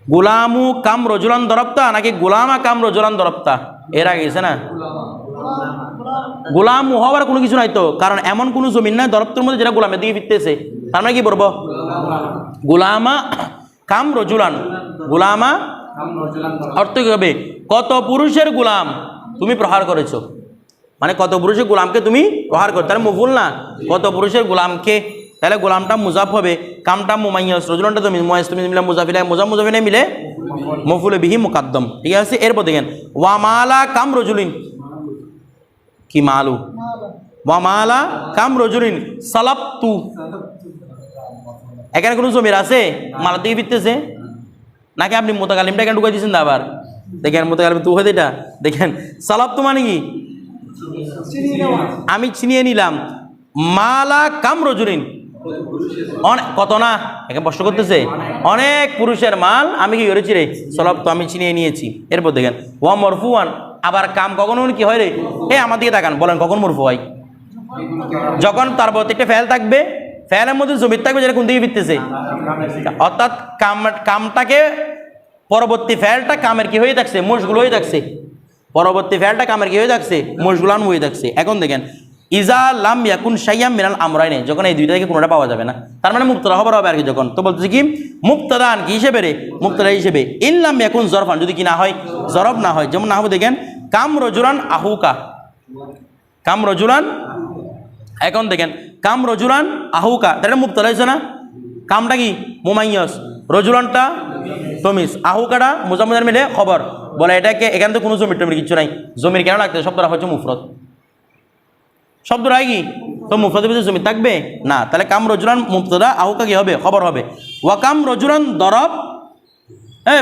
গুলামু কাম রজুলান দরবতা নাকি গুলামা কাম রজুলান দরবতা? এর আগে গেছে না? গোলাম হওয়ার কোনো কিছু নাই তো, কারণ এমন কোনো জমিন নাই দরবতের মধ্যে যেটা গোলামের দিকে ফিরতেছে। তার মানে কি বলবো? গোলামা কাম রজুলান, গোলামা অর্থ কি হবে? কত পুরুষের গোলাম তুমি প্রহার করেছো, মানে কত পুরুষের গোলামকে তুমি প্রহার করো, তাহলে মফুল না, কত পুরুষের গোলামকে। তাহলে গোলামটা মুজাফ হবে, কামটা মুমাইয়াস, রজুলানটা তুমি মুমাইয়াস তুমি মিলে মুজাফিলা, মুজাফ মুজাফিলা মিলে মফুল বিহি মুকাদ্দম। ঠিক আছে। এরপর দেখেন ওয়া মালা কাম রজুলিন, কি মালু? ওয়া মালা কাম রজুলিন সালাবতু, এখানে কোনো জমির আছে? মালা দিকে ফিরতেছে নাকি আপনি মোতাকালিমটা এখানে ঢুকাই দিয়েছেন? আবার দেখেন মোতাকালিম তু হয়ে এটা দেখেন, সালাবতু মানে কি? আমি ছিনিয়ে নিলাম। মালা কাম রজুলিন, অনেক, কত না, এখানে প্রশ্ন করতেছে অনেক পুরুষের মাল আমি কি করেছি রে? সালাবতু আমি ছিনিয়ে নিয়েছি। এরপর দেখেন ওয়া মরফুয়ান, আবার কাম কখনো কি হয় রে? আমার দিকে তাকান, বলেন কখন মরফু হয়? যখন তার প্রত্যেকটা ফেল থাকবে, ফেলের মধ্যে জমির থাকবে যেটা কোন দিকে ফিরতেছে, অর্থাৎ কামটাকে পরবর্তী ফেলটা কামের কি হয়ে থাকছে? মশগুল হয়ে থাকছে। পরবর্তী ফেলটা কামের কি হয়ে থাকছে? মশগুলান হয়ে থাকছে। এখন দেখেন ইজা লাম ইয়াকুন শাইয়াম মিনাল আমরাইনে, যখন এই দুইটা থেকে কোনোটা পাওয়া যাবে না, তার মানে মুক্তদা খবর হবে আর কি। যখন তো বলতেছি কি মুক্তদান কি হিসেবে রে? মুক্তদা হিসেবে। ইন লাম ইয়াকুন জরফান, যদি কি না হয়? জরব না হয়। যেমন না হবে দেখেন কাম রজুলান আহুকা, কাম রজুলান, এখন দেখেন কাম রজুলান আহুকা, তাহলে মুক্তদা হয়েছে না? কামটা কি? মুমাইয়াস, রজুলানটা তমিজ, আহুকাটা মুজাম্মুজার মিলে খবর। বলে এটাকে এখানে তো কোনো জমির টমির কিছু নাই, জমির কেন লাগছে? শব্দটা হচ্ছে মুফরদ, শব্দটা কি? তো মুফরদের ভিতরে জমি থাকবে না, তাহলে কাম রজুলান মুবতাদা, আহুকা কি হবে? খবর হবে। ওয়া কাম রজুলান দরব,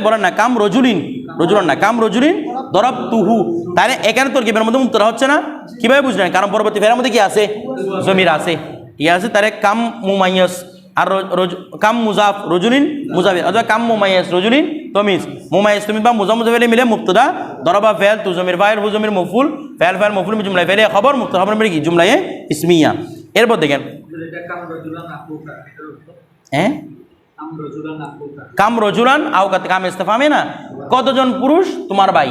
বলেন না কাম রজুলিন, রজুলান না, কাম রজুলিন দরব তুহু, তাহলে এখানে তোর কিবের মধ্যে মুবতাদা হচ্ছে না? কিভাবে বুঝলেন? কারণ পরবর্তী ফেরার মধ্যে কি আছে? জমির আছে। ঠিক আছে, তাহলে কাম মুমাইয়াস আর কাম মুজাফ রজুলিন মুজাফির, অথবা কাম মুমাইয়াস রজুলিন তমিজ, মুমাইয়াস তমিজ বা মুজাফ মুজাফিলে মিলে মুবতাদা, দরবা ফেল, তু জমির ফাইল, হু জমির মফুল, ফেল ফেল মফুল জুমলায় ফেলে খবর, মুবতাদা খবর মিলে কি? জুমলায়ে ইসমিয়া। এরপর দেখেন কাম রজুলান আহুকা, কাম ইস্তেফামে না, কতজন পুরুষ তোমার ভাই?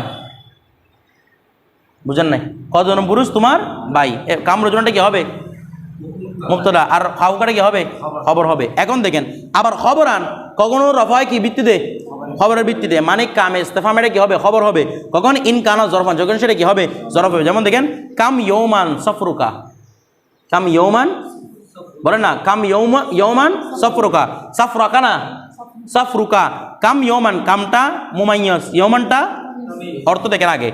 বুঝেন নাই? কতজন পুরুষ তোমার ভাই? কাম রজুলানটা কি হবে? মুবতাদা, আর আহুকাটা কি হবে? খবর হবে। এখন দেখেন আবার খবর আন কখনো রফা হয় কি ভিত্তিতে? খবরের ভিত্তিতে, মানে কাম ইস্তেফামেটা কি হবে? খবর হবে। কখন? ইন কানা জরফান, যখন সেটা কি হবে? জরফ হবে। যেমন দেখেন কাম ইয়ৌমান সফরুকা, কাম ইয়ৌমান, বলেন না কাম ইয়ৌমান সফরুকা, সাফরাকা না সাফরুকা, কাম ইয়ৌমান, কামটা মুমাইয়াস, ইয়ৌমানটা অর্থ দেখেন আগে,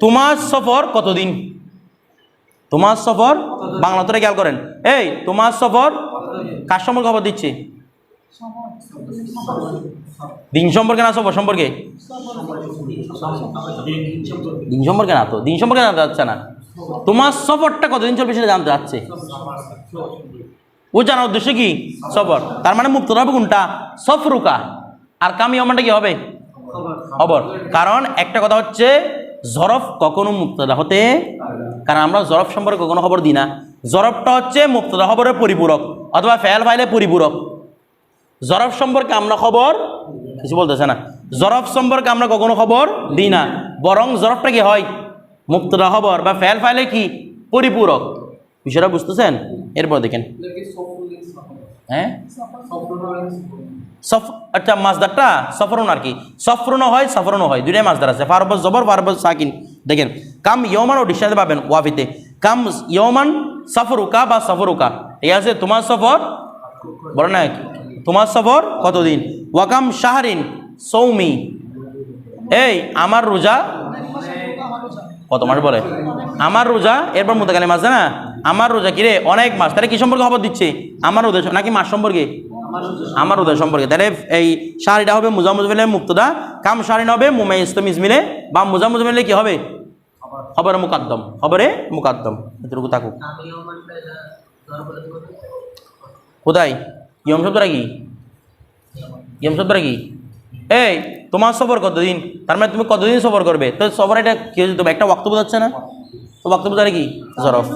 তোমার সফর কতদিন? তোমার সফর বাংলা তোরা খেয়াল করেন, এই তোমার সফর কার সম্পর্কে খবর দিচ্ছে? দিন সম্পর্কে না সফর সম্পর্কে? দিন সম্পর্কে না, তো দিন সম্পর্কে জানতে যাচ্ছে না, তোমার সফরটা কতদিন চলবে সেটা জানতে যাচ্ছে। ও জানার উদ্দেশ্য কি? সফর। তার মানে মুবতাদা হবে কোনটা? সফরুকা। আর কাম ইয়ৌমানটা কি হবে? খবর। কারণ একটা কথা হচ্ছে জরফ কখনো মুবতাদা হতে, কারণ আমরা জরফ সম্পর্কে কখনো খবর দিই না। জরফটা হচ্ছে মুবতাদা খবরের পরিপূরক অথবা ফেল ফাইলের পরিপূরক। জরফ সম্পর্কে আমরা খবর কিছু বলতেছে না, জরফ সম্পর্কে আমরা কখনো খবর দিই না, বরং জরফটা কি হয়? মুবতাদা খবর বা ফেল ফাইলে কি? পরিপূরক। বিষয়টা বুঝতেছেন? এরপর দেখেন আচ্ছা মাছদারটা সফরন আর কি, সফরনও হয় সফরনও হয়, দুইটাই মাছদার আছে, ফারবজ জবর ফারবজ সাকিন। দেখেন কাম ইয়মান ও ডিকশনারিতে পাবেন ওয়াফিতে, কাম ইয়মান সফরুকা বা সফরুকা, ঠিক আছে, তোমার সফর বলো না, তোমার সফর কতদিন? ওয়াকাম শাহরিন সৌমি, এই আমার রোজা কত মাস বলে? আমার রোজা, এরপর মুতাকালিম আছে না, আমার রোজা কিরে অনেক মাস। তাহলে কি সম্পর্কে খবর দিচ্ছে? আমার রোজা নাকি মাস সম্পর্কে? আমার রোজা সম্পর্কে। তাহলে এই শাহরিটা হবে মুজামুজমিলে মুক্তদা, কাম শাহরিন হবে মুমাইজ তমিজ মিলে, বা মুজামুজমিলে কি হবে? খবরে মুকাদ্দম, খবরে মুকাদ্দম। এতটুকু থাকুক। কোথায় ইয়ম শব্দটা কি? ইয়ম শব্দটা কি? এই তোমার সফর কতদিন, তার মানে তুমি কতদিন সফর করবে? তো সফর এটা কি, একটা বক্তব্য যাচ্ছে না, তো বক্তব্য কি জরফ।